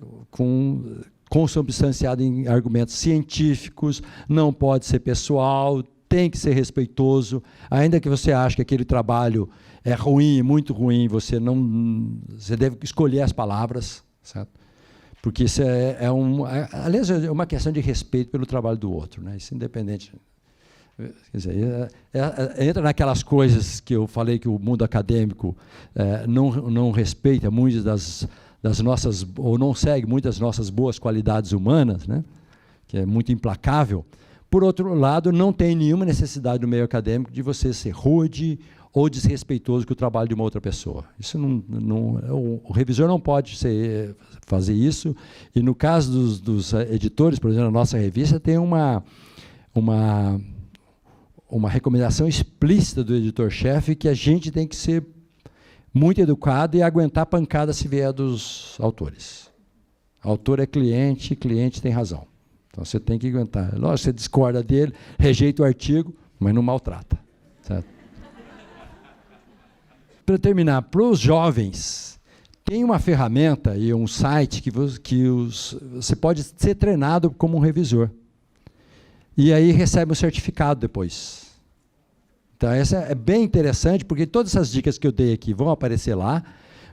consubstanciado em argumentos científicos, não pode ser pessoal, tem que ser respeitoso, ainda que você ache que aquele trabalho é ruim, muito ruim, você deve escolher as palavras, certo? Porque isso aliás, é uma questão de respeito pelo trabalho do outro, né? Isso independente. Quer dizer, entra naquelas coisas que eu falei que o mundo acadêmico não respeita muitas das nossas, ou não segue muitas das nossas boas qualidades humanas, né? Que é muito implacável. Por outro lado, não tem nenhuma necessidade no meio acadêmico de você ser rude ou desrespeitoso com o trabalho de uma outra pessoa. Isso o revisor não pode fazer isso. E no caso dos editores, por exemplo, a nossa revista tem uma recomendação explícita do editor-chefe que a gente tem que ser muito educado e aguentar pancada se vier dos autores. Autor é cliente, cliente tem razão. Então, você tem que aguentar. Lógico, você discorda dele, rejeita o artigo, mas não maltrata. Certo? Para terminar, para os jovens, tem uma ferramenta e um site que você pode ser treinado como um revisor. E aí recebe um certificado depois. Então, essa é bem interessante, porque todas essas dicas que eu dei aqui vão aparecer lá.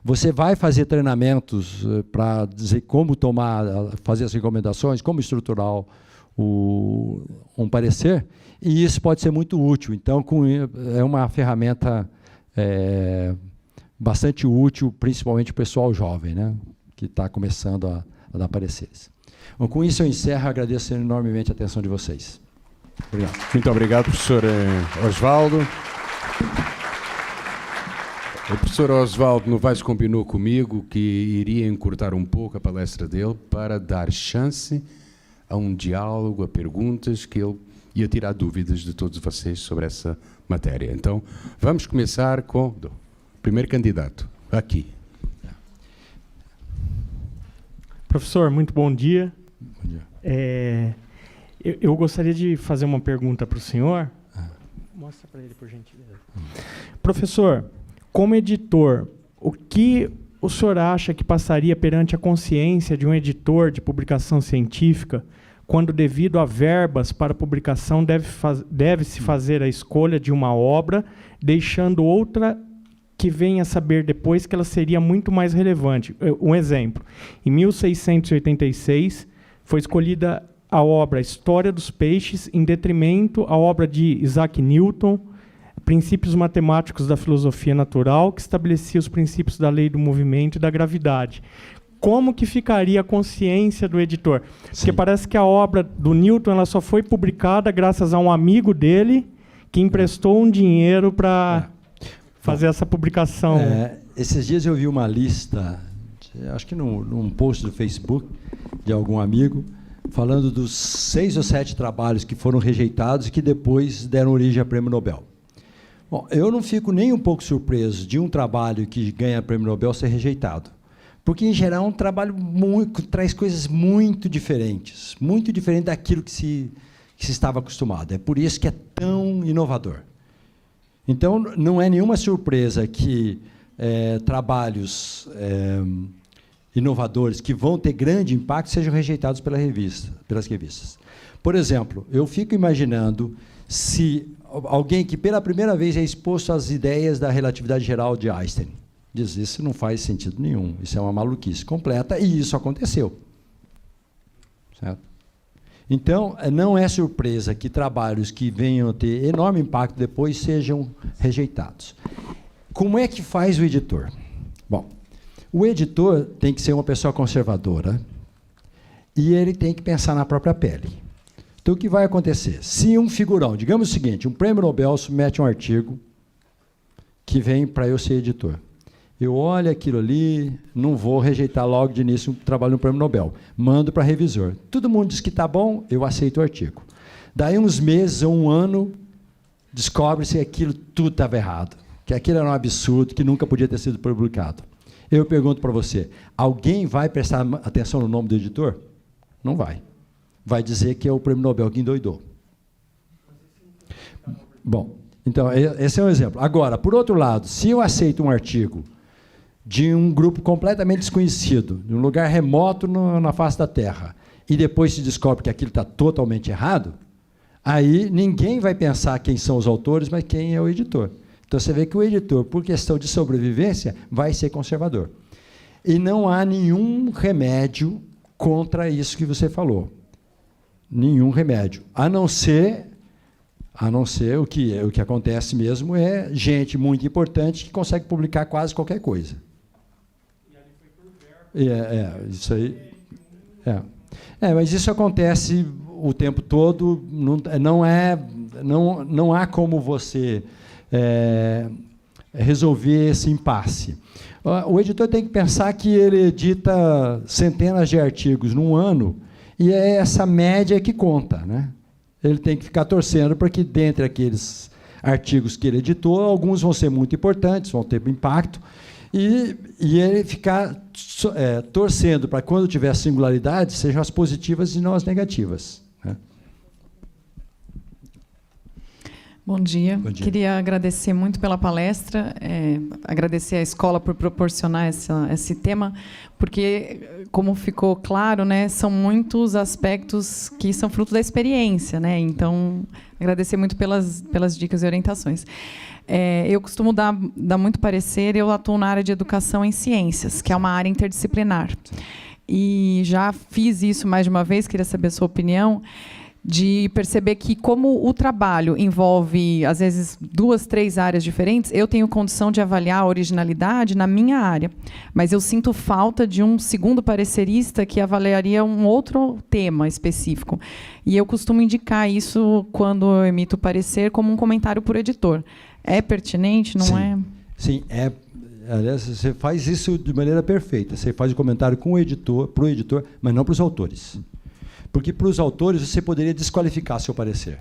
Você vai fazer treinamentos para dizer como fazer as recomendações, como estruturar um parecer, e isso pode ser muito útil. Então, é uma ferramenta bastante útil, principalmente para o pessoal jovem, né, que está começando a dar pareceres. Bom, com isso eu encerro, agradeço enormemente a atenção de vocês. Obrigado. Muito obrigado, professor Osvaldo. O professor Osvaldo Novaes combinou comigo que iria encurtar um pouco a palestra dele para dar chance a um diálogo, a perguntas, que ele ia tirar dúvidas de todos vocês sobre essa matéria. Então, vamos começar com o primeiro candidato, aqui. Professor, muito bom dia. Bom dia. Eu gostaria de fazer uma pergunta para o senhor. Mostra para ele, por gentileza. Professor, como editor, o que o senhor acha que passaria perante a consciência de um editor de publicação científica quando, devido a verbas para publicação, deve-se fazer a escolha de uma obra, deixando outra que venha a saber depois que ela seria muito mais relevante? Um exemplo. Em 1686, foi escolhida a obra História dos Peixes em detrimento à obra de Isaac Newton, Princípios Matemáticos da Filosofia Natural, que estabelecia os princípios da lei do movimento e da gravidade. Como que ficaria a consciência do editor? Sim. Porque parece que a obra do Newton ela só foi publicada graças a um amigo dele que emprestou um dinheiro para fazer essa publicação. Esses dias eu vi uma lista, acho que num post do Facebook de algum amigo, falando dos 6 ou 7 trabalhos que foram rejeitados e que depois deram origem a prêmio Nobel. Bom, eu não fico nem um pouco surpreso de um trabalho que ganha prêmio Nobel ser rejeitado, porque, em geral, é um trabalho que traz coisas muito diferente daquilo que se estava acostumado. É por isso que é tão inovador. Então, não é nenhuma surpresa que trabalhos inovadores que vão ter grande impacto sejam rejeitados pelas revistas. Por exemplo, eu fico imaginando se alguém que pela primeira vez é exposto às ideias da relatividade geral de Einstein, Diz, isso não faz sentido nenhum, isso é uma maluquice completa, e isso aconteceu. Certo? Então, não é surpresa que trabalhos que venham a ter enorme impacto depois sejam rejeitados. Como é que faz o editor? Bom, o editor tem que ser uma pessoa conservadora e ele tem que pensar na própria pele. Então, o que vai acontecer? Se um figurão, digamos o seguinte, um prêmio Nobel submete um artigo que vem para eu ser editor. Eu olho aquilo ali, não vou rejeitar logo de início um trabalho no prêmio Nobel. Mando para revisor. Todo mundo diz que está bom, eu aceito o artigo. Daí uns meses ou um ano, descobre-se que aquilo tudo estava errado, que aquilo era um absurdo, que nunca podia ter sido publicado. Eu pergunto para você, alguém vai prestar atenção no nome do editor? Não vai. Vai dizer que é o prêmio Nobel que endoidou. Bom, então, esse é um exemplo. Agora, por outro lado, se eu aceito um artigo de um grupo completamente desconhecido, de um lugar remoto na face da Terra, e depois se descobre que aquilo está totalmente errado, aí ninguém vai pensar quem são os autores, mas quem é o editor. Então, você vê que o editor, por questão de sobrevivência, vai ser conservador. E não há nenhum remédio contra isso que você falou. Nenhum remédio. A não ser o que acontece mesmo é gente muito importante que consegue publicar quase qualquer coisa. Isso aí. Mas isso acontece o tempo todo, não há como você resolver esse impasse. O editor tem que pensar que ele edita centenas de artigos num ano, e é essa média que conta, né? Ele tem que ficar torcendo para que, dentre aqueles artigos que ele editou, alguns vão ser muito importantes, vão ter impacto, e ele ficar torcendo para, quando tiver singularidade, sejam as positivas e não as negativas. Né? Bom dia. Bom dia. Queria agradecer muito pela palestra, agradecer à escola por proporcionar esse tema, porque, como ficou claro, né, são muitos aspectos que são fruto da experiência, né? Então, agradecer muito pelas dicas e orientações. Eu costumo dar muito parecer, eu atuo na área de educação em ciências, que é uma área interdisciplinar. E já fiz isso mais de uma vez, queria saber a sua opinião, de perceber que, como o trabalho envolve, às vezes, 2, 3 áreas diferentes, eu tenho condição de avaliar a originalidade na minha área, mas eu sinto falta de um segundo parecerista que avaliaria um outro tema específico. E eu costumo indicar isso, quando eu emito o parecer, como um comentário por editor. É pertinente, não é? Sim, é. Aliás, você faz isso de maneira perfeita. Você faz o comentário com o editor, para o editor, mas não para os autores. Porque, para os autores, você poderia desqualificar seu parecer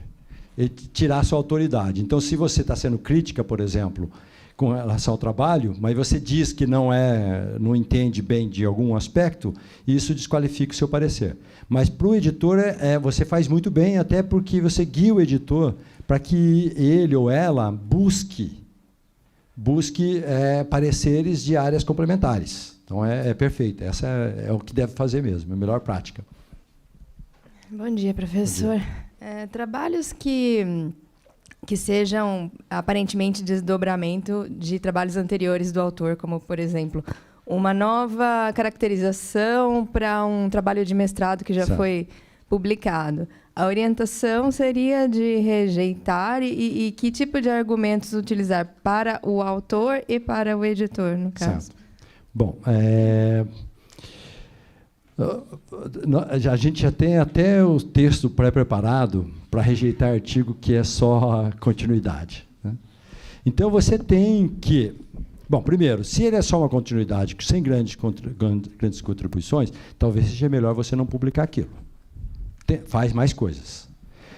e tirar sua autoridade. Então, se você está sendo crítica, por exemplo, com relação ao trabalho, mas você diz que não entende bem de algum aspecto, isso desqualifica o seu parecer. Mas, para o editor, você faz muito bem, até porque você guia o editor para que ele ou ela busque pareceres de áreas complementares. Então, é perfeito. Essa é o que deve fazer mesmo, é a melhor prática. Bom dia, professor. Trabalhos que sejam aparentemente desdobramento de trabalhos anteriores do autor, como, por exemplo, uma nova caracterização para um trabalho de mestrado que já foi publicado. A orientação seria de rejeitar e que tipo de argumentos utilizar para o autor e para o editor, no caso? Certo. Bom, a gente já tem até o texto pré-preparado para rejeitar artigo que é só continuidade. Né? Então, você tem que... Bom, primeiro, se ele é só uma continuidade sem grandes contribuições, talvez seja melhor você não publicar aquilo. Faz mais coisas.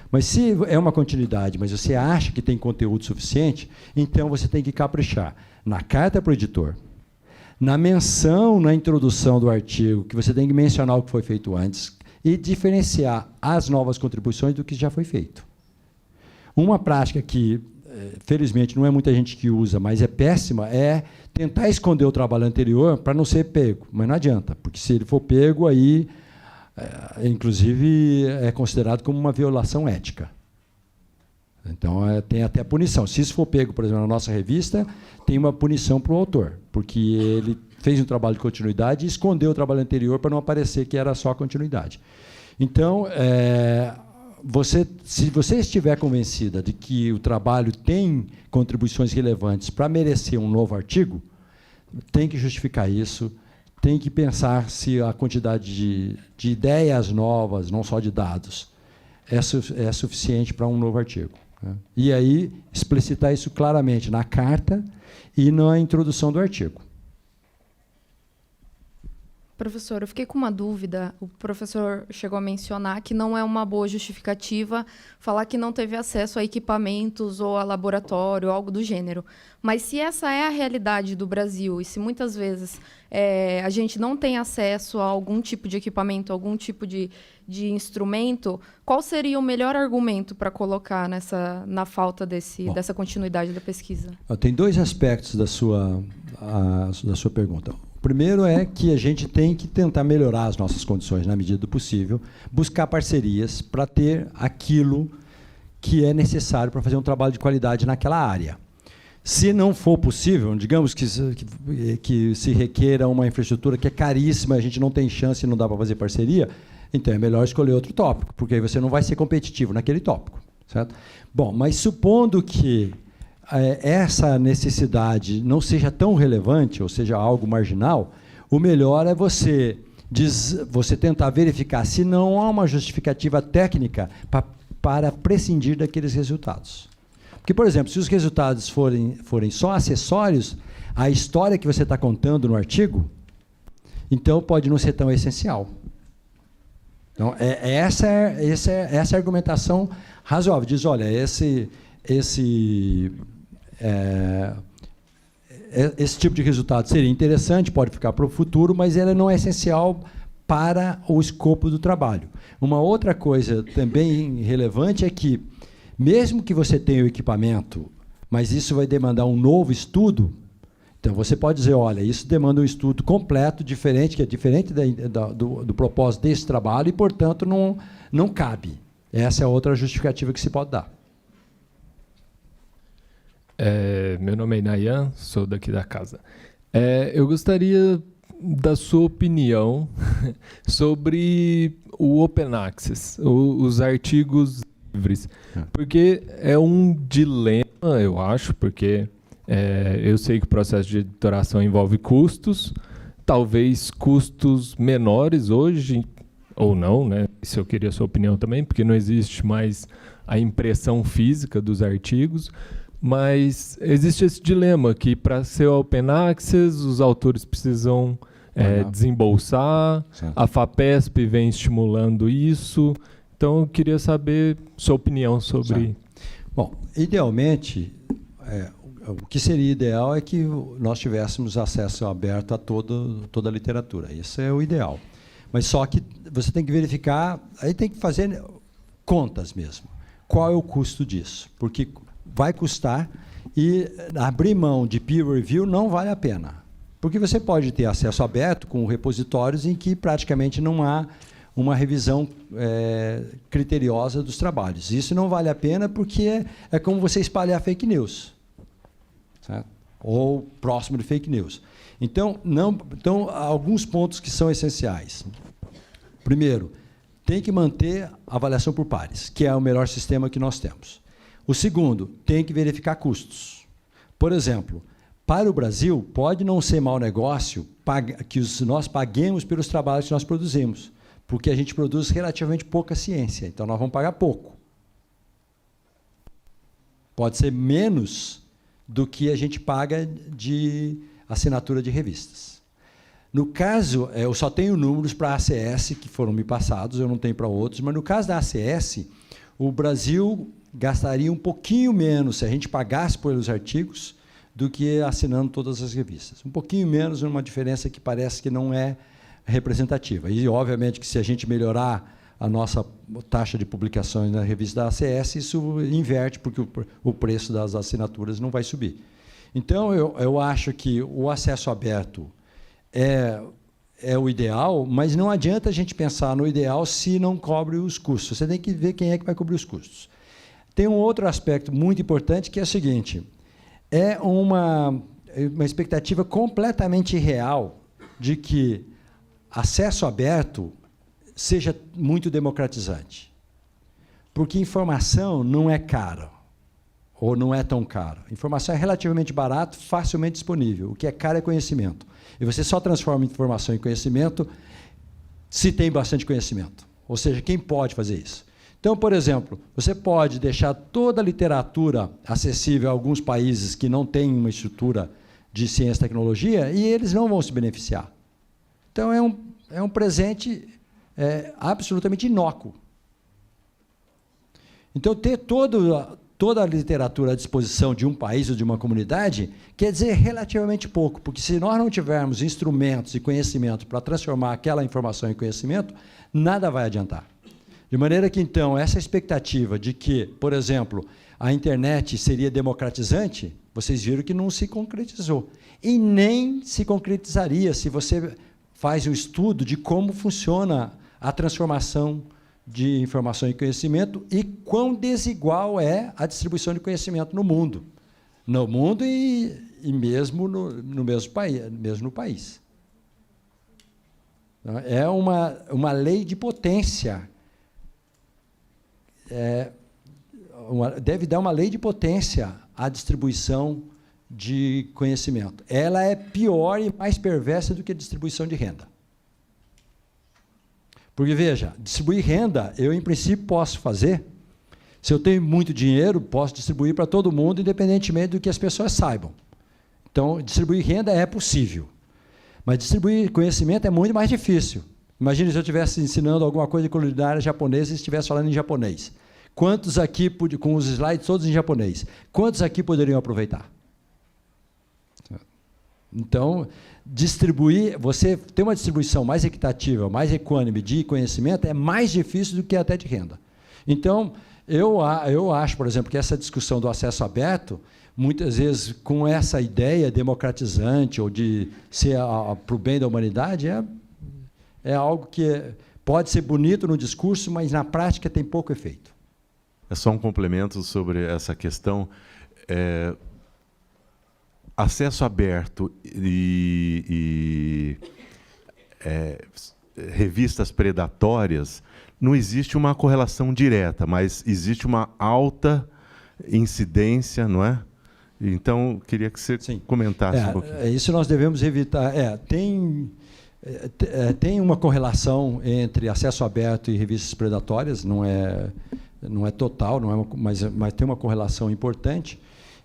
Mas se é uma continuidade, mas você acha que tem conteúdo suficiente, então você tem que caprichar na carta para o editor, na menção, na introdução do artigo, que você tem que mencionar o que foi feito antes e diferenciar as novas contribuições do que já foi feito. Uma prática que, felizmente, não é muita gente que usa, mas é péssima, é tentar esconder o trabalho anterior para não ser pego. Mas não adianta, porque se ele for pego, aí, inclusive, é considerado como uma violação ética. Então, tem até punição. Se isso for pego, por exemplo, na nossa revista, tem uma punição para o autor, porque ele fez um trabalho de continuidade e escondeu o trabalho anterior para não aparecer que era só continuidade. Então, se você estiver convencida de que o trabalho tem contribuições relevantes para merecer um novo artigo, tem que justificar isso, tem que pensar se a quantidade de ideias novas, não só de dados, é suficiente para um novo artigo, né? E aí, explicitar isso claramente na carta e na introdução do artigo. Professor, eu fiquei com uma dúvida. O professor chegou a mencionar que não é uma boa justificativa falar que não teve acesso a equipamentos ou a laboratório, algo do gênero. Mas se essa é a realidade do Brasil e se muitas vezes a gente não tem acesso a algum tipo de equipamento, algum tipo de instrumento, qual seria o melhor argumento para colocar na falta dessa continuidade da pesquisa? Tem dois aspectos da sua pergunta. O primeiro é que a gente tem que tentar melhorar as nossas condições na medida do possível, buscar parcerias para ter aquilo que é necessário para fazer um trabalho de qualidade naquela área. Se não for possível, digamos que se requeira uma infraestrutura que é caríssima, a gente não tem chance e não dá para fazer parceria, então é melhor escolher outro tópico, porque aí você não vai ser competitivo naquele tópico, certo? Bom, mas supondo que essa necessidade não seja tão relevante, ou seja, algo marginal, o melhor é você tentar verificar se não há uma justificativa técnica para prescindir daqueles resultados. Porque, por exemplo, se os resultados forem só acessórios à história que você está contando no artigo, então pode não ser tão essencial. Então, essa é a argumentação razoável. Diz, olha, esse tipo de resultado seria interessante, pode ficar para o futuro, mas ele não é essencial para o escopo do trabalho. Uma outra coisa também relevante é que, mesmo que você tenha o equipamento, mas isso vai demandar um novo estudo, então você pode dizer, olha, isso demanda um estudo completo, diferente, que é diferente do propósito desse trabalho e, portanto, não cabe. Essa é outra justificativa que se pode dar. Meu nome é Nayan, sou daqui da casa. Eu gostaria da sua opinião sobre o Open Access, os artigos livres, porque é um dilema, eu acho, porque eu sei que o processo de editoração envolve custos, talvez custos menores hoje, ou não, né? Isso eu queria a sua opinião também, porque não existe mais a impressão física dos artigos, mas existe esse dilema que, para ser Open Access, os autores precisam desembolsar, certo. A FAPESP vem estimulando isso, então eu queria saber sua opinião sobre... Certo. Bom, idealmente, o que seria ideal é que nós tivéssemos acesso aberto a toda a literatura, isso é o ideal. Mas só que você tem que verificar, aí tem que fazer contas mesmo. Qual é o custo disso? Porque vai custar e abrir mão de peer review não vale a pena. Porque você pode ter acesso aberto com repositórios em que praticamente não há uma revisão criteriosa dos trabalhos. Isso não vale a pena porque é como você espalhar fake news, certo? Ou próximo de fake news. Então, há alguns pontos que são essenciais. Primeiro, tem que manter a avaliação por pares, que é o melhor sistema que nós temos. O segundo, tem que verificar custos. Por exemplo, para o Brasil, pode não ser mau negócio que nós paguemos pelos trabalhos que nós produzimos, porque a gente produz relativamente pouca ciência, então nós vamos pagar pouco. Pode ser menos do que a gente paga de assinatura de revistas. No caso, eu só tenho números para a ACS, que foram me passados, eu não tenho para outros, mas no caso da ACS, o Brasil gastaria um pouquinho menos se a gente pagasse pelos artigos do que assinando todas as revistas. Um pouquinho menos, uma diferença que parece que não é representativa. E, obviamente, que se a gente melhorar a nossa taxa de publicações na revista da ACS, isso inverte, porque o preço das assinaturas não vai subir. Então, eu acho que o acesso aberto é o ideal, mas não adianta a gente pensar no ideal se não cobre os custos. Você tem que ver quem é que vai cobrir os custos. tem um outro aspecto muito importante, que é o seguinte: é uma expectativa completamente irreal de que acesso aberto seja muito democratizante. Porque informação não é caro, ou não é tão caro. Informação é relativamente barato, facilmente disponível. O que é caro é conhecimento. E você só transforma informação em conhecimento se tem bastante conhecimento. Ou seja, quem pode fazer isso? Então, por exemplo, você pode deixar toda a literatura acessível a alguns países que não têm uma estrutura de ciência e tecnologia, e eles não vão se beneficiar. Então, é um presente absolutamente inócuo. Então, ter toda a literatura à disposição de um país ou de uma comunidade quer dizer relativamente pouco, porque se nós não tivermos instrumentos e conhecimento para transformar aquela informação em conhecimento, nada vai adiantar. De maneira que, então, essa expectativa de que, por exemplo, a internet seria democratizante, vocês viram que não se concretizou. E nem se concretizaria se você faz um estudo de como funciona a transformação de informação em conhecimento e quão desigual é a distribuição de conhecimento no mundo. No mundo e mesmo no mesmo país. É uma lei de potência. Deve dar uma lei de potência à distribuição de conhecimento. Ela é pior e mais perversa do que a distribuição de renda. Porque, veja, distribuir renda, eu, em princípio, posso fazer. Se eu tenho muito dinheiro, posso distribuir para todo mundo, independentemente do que as pessoas saibam. Então, distribuir renda é possível. Mas distribuir conhecimento é muito mais difícil. Imagine se eu estivesse ensinando alguma coisa de culinária japonesa e estivesse falando em japonês. Quantos aqui, com os slides todos em japonês, quantos aqui poderiam aproveitar? Então, você ter uma distribuição mais equitativa, mais equânime de conhecimento é mais difícil do que até de renda. Então, eu acho, por exemplo, que essa discussão do acesso aberto, muitas vezes com essa ideia democratizante ou de ser para o bem da humanidade, é algo que pode ser bonito no discurso, mas na prática tem pouco efeito. É só um complemento sobre essa questão. Acesso aberto e revistas predatórias, não existe uma correlação direta, mas existe uma alta incidência, não é? Então, queria que você comentasse um pouquinho. Isso nós devemos evitar. Tem uma correlação entre acesso aberto e revistas predatórias, não é total, mas tem uma correlação importante.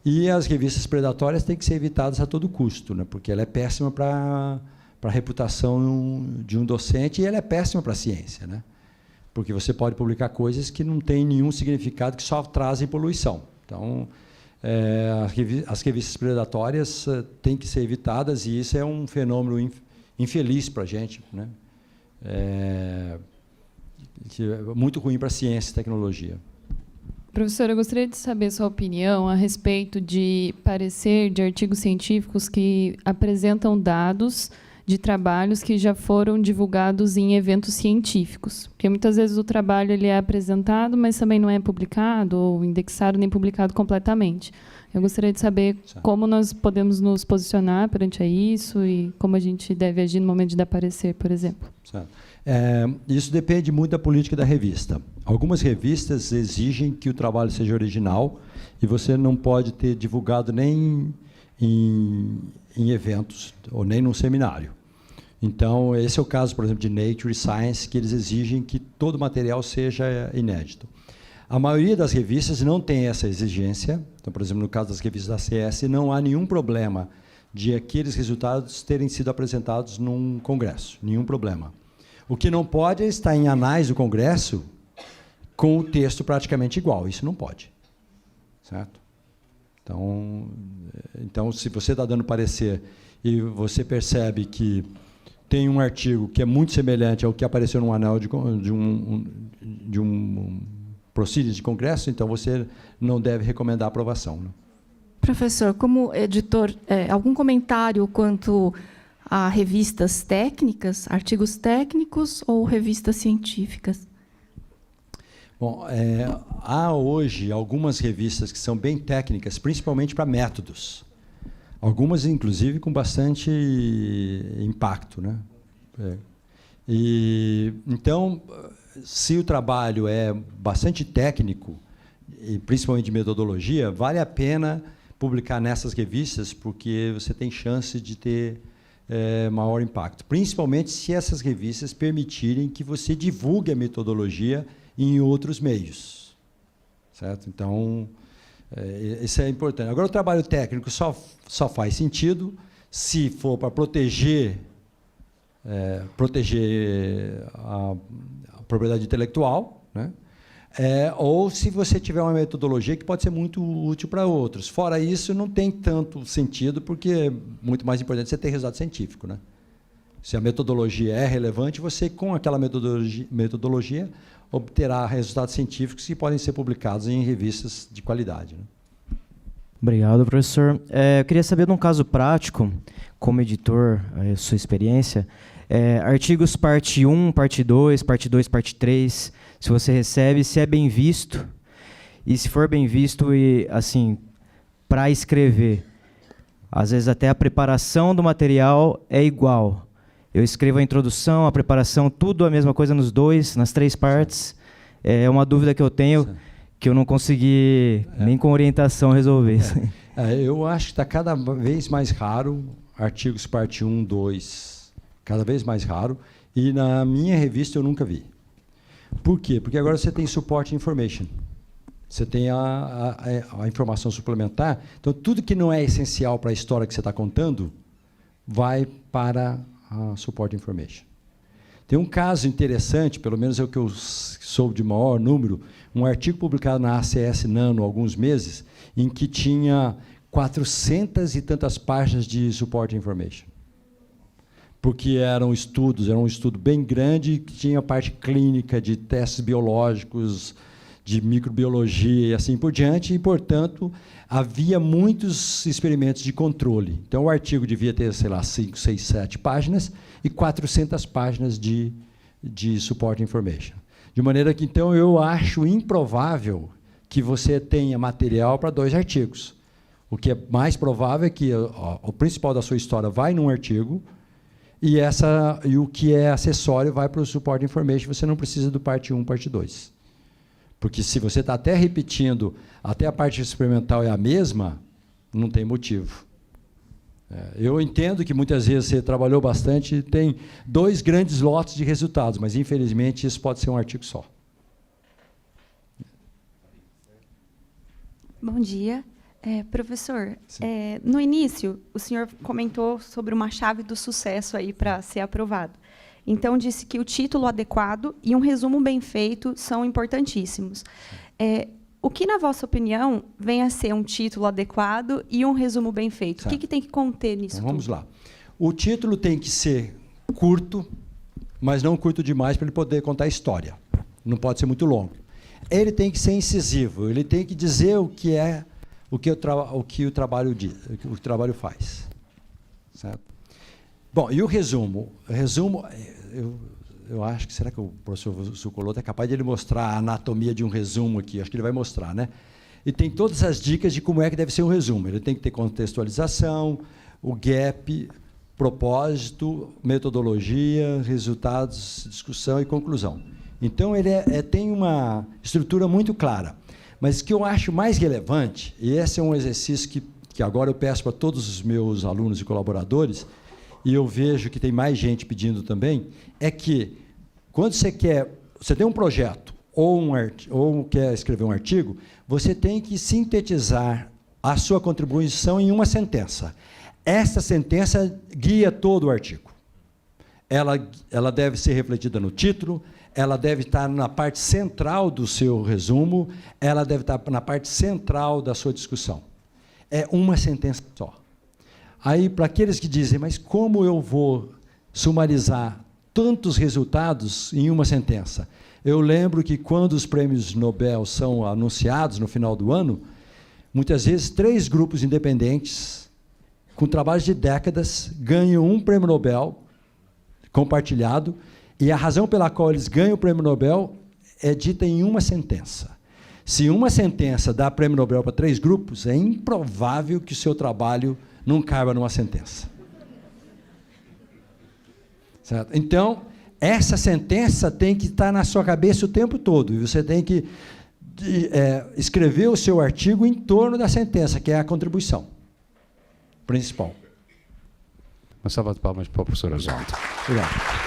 E as revistas predatórias têm que ser evitadas a todo custo, né? Porque ela é péssima para a reputação de um docente e ela é péssima para a ciência, né? Porque você pode publicar coisas que não têm nenhum significado, que só trazem poluição. Então, as revistas predatórias têm que ser evitadas, e isso é um fenômeno infeliz para a gente, né? Que é muito ruim para a ciência e tecnologia. Professor, eu gostaria de saber sua opinião a respeito de parecer de artigos científicos que apresentam dados de trabalhos que já foram divulgados em eventos científicos. Porque muitas vezes o trabalho ele é apresentado, mas também não é publicado, ou indexado, nem publicado completamente. Eu gostaria de saber como nós podemos nos posicionar perante a isso e como a gente deve agir no momento de dar parecer, por exemplo. Certo. Isso depende muito da política da revista. Algumas revistas exigem que o trabalho seja original e você não pode ter divulgado nem em eventos ou nem num seminário. Então, esse é o caso, por exemplo, de Nature e Science, que eles exigem que todo material seja inédito. A maioria das revistas não tem essa exigência. Então, por exemplo, no caso das revistas da CS, não há nenhum problema de aqueles resultados terem sido apresentados num congresso. Nenhum problema. O que não pode é estar em anais do congresso com o texto praticamente igual. Isso não pode. Certo? Então, se você está dando parecer e você percebe que tem um artigo que é muito semelhante ao que apareceu num anel de um proceedings de congresso, então você não deve recomendar a aprovação, né? Professor, como editor, algum comentário quanto a revistas técnicas, artigos técnicos ou revistas científicas? Bom, há hoje algumas revistas que são bem técnicas, principalmente para métodos. Algumas, inclusive, com bastante impacto, né? Então, se o trabalho é bastante técnico, e principalmente de metodologia, vale a pena publicar nessas revistas, porque você tem chance de ter maior impacto. Principalmente se essas revistas permitirem que você divulgue a metodologia em outros meios. Certo? Então, isso é importante. Agora, o trabalho técnico só faz sentido se for para proteger a propriedade intelectual, né? Ou se você tiver uma metodologia que pode ser muito útil para outros. Fora isso, não tem tanto sentido, porque é muito mais importante você ter resultado científico, né? Se a metodologia é relevante, você, com aquela metodologia obterá resultados científicos que podem ser publicados em revistas de qualidade, né? Obrigado, professor. Eu queria saber, num caso prático, como editor, sua experiência, artigos parte 1, parte 2, parte 2, parte 3, se você recebe, se é bem visto, e se for bem visto, e assim, para escrever, às vezes até a preparação do material é igual. Eu escrevo a introdução, a preparação, tudo a mesma coisa nas 3 partes. É uma dúvida que eu tenho, que eu não consegui nem com orientação resolver. Eu acho que está cada vez mais raro artigos parte 1, 2, cada vez mais raro, e na minha revista eu nunca vi. Por quê? Porque agora você tem support information. Você tem a informação suplementar. Então, tudo que não é essencial para a história que você está contando vai para a support information. Tem um caso interessante, pelo menos é o que eu soube de maior número, um artigo publicado na ACS Nano há alguns meses, em que tinha 400 e tantas páginas de support information. Porque era um estudo bem grande, que tinha parte clínica de testes biológicos, de microbiologia e assim por diante, e, portanto, havia muitos experimentos de controle. Então, o artigo devia ter, sei lá, 5, 6, 7 páginas e 400 páginas de support information. De maneira que, então, eu acho improvável que você tenha material para 2 artigos. O que é mais provável é que o principal da sua história vai num artigo e o que é acessório vai para o support information. Você não precisa do parte 1, parte 2. Porque se você está até repetindo, até a parte experimental é a mesma, não tem motivo. Eu entendo que muitas vezes você trabalhou bastante e tem 2 grandes lotes de resultados, mas, infelizmente, isso pode ser um artigo só. Bom dia. Professor, no início, o senhor comentou sobre uma chave do sucesso aí para ser aprovado. Então, disse que o título adequado e um resumo bem feito são importantíssimos. O que, na vossa opinião, vem a ser um título adequado e um resumo bem feito? Certo. O que tem que conter nisso então, vamos lá. O título tem que ser curto, mas não curto demais para ele poder contar a história. Não pode ser muito longo. Ele tem que ser incisivo, ele tem que dizer o que o trabalho faz. Certo? Bom, e o resumo? O resumo, eu acho que, será que o professor Zucoloto é capaz de ele mostrar a anatomia de um resumo aqui? Acho que ele vai mostrar, né? E tem todas as dicas de como é que deve ser um resumo. Ele tem que ter contextualização, o gap, propósito, metodologia, resultados, discussão e conclusão. Então, ele tem uma estrutura muito clara. Mas o que eu acho mais relevante, e esse é um exercício que agora eu peço para todos os meus alunos e colaboradores, e eu vejo que tem mais gente pedindo também, é que, quando você tem um projeto ou quer escrever um artigo, você tem que sintetizar a sua contribuição em uma sentença. Essa sentença guia todo o artigo. Ela deve ser refletida no título, ela deve estar na parte central do seu resumo, ela deve estar na parte central da sua discussão. É uma sentença só. Aí, para aqueles que dizem, mas como eu vou sumarizar tantos resultados em uma sentença? Eu lembro que, quando os prêmios Nobel são anunciados no final do ano, muitas vezes 3 grupos independentes, com trabalhos de décadas, ganham um prêmio Nobel compartilhado, e a razão pela qual eles ganham o prêmio Nobel é dita em uma sentença. Se uma sentença dá prêmio Nobel para 3 grupos, é improvável que o seu trabalho não caiba numa sentença. Certo? Então, essa sentença tem que estar na sua cabeça o tempo todo, e você tem que escrever o seu artigo em torno da sentença, que é a contribuição principal. Uma salva de palmas para o professor Oswaldo. Obrigado.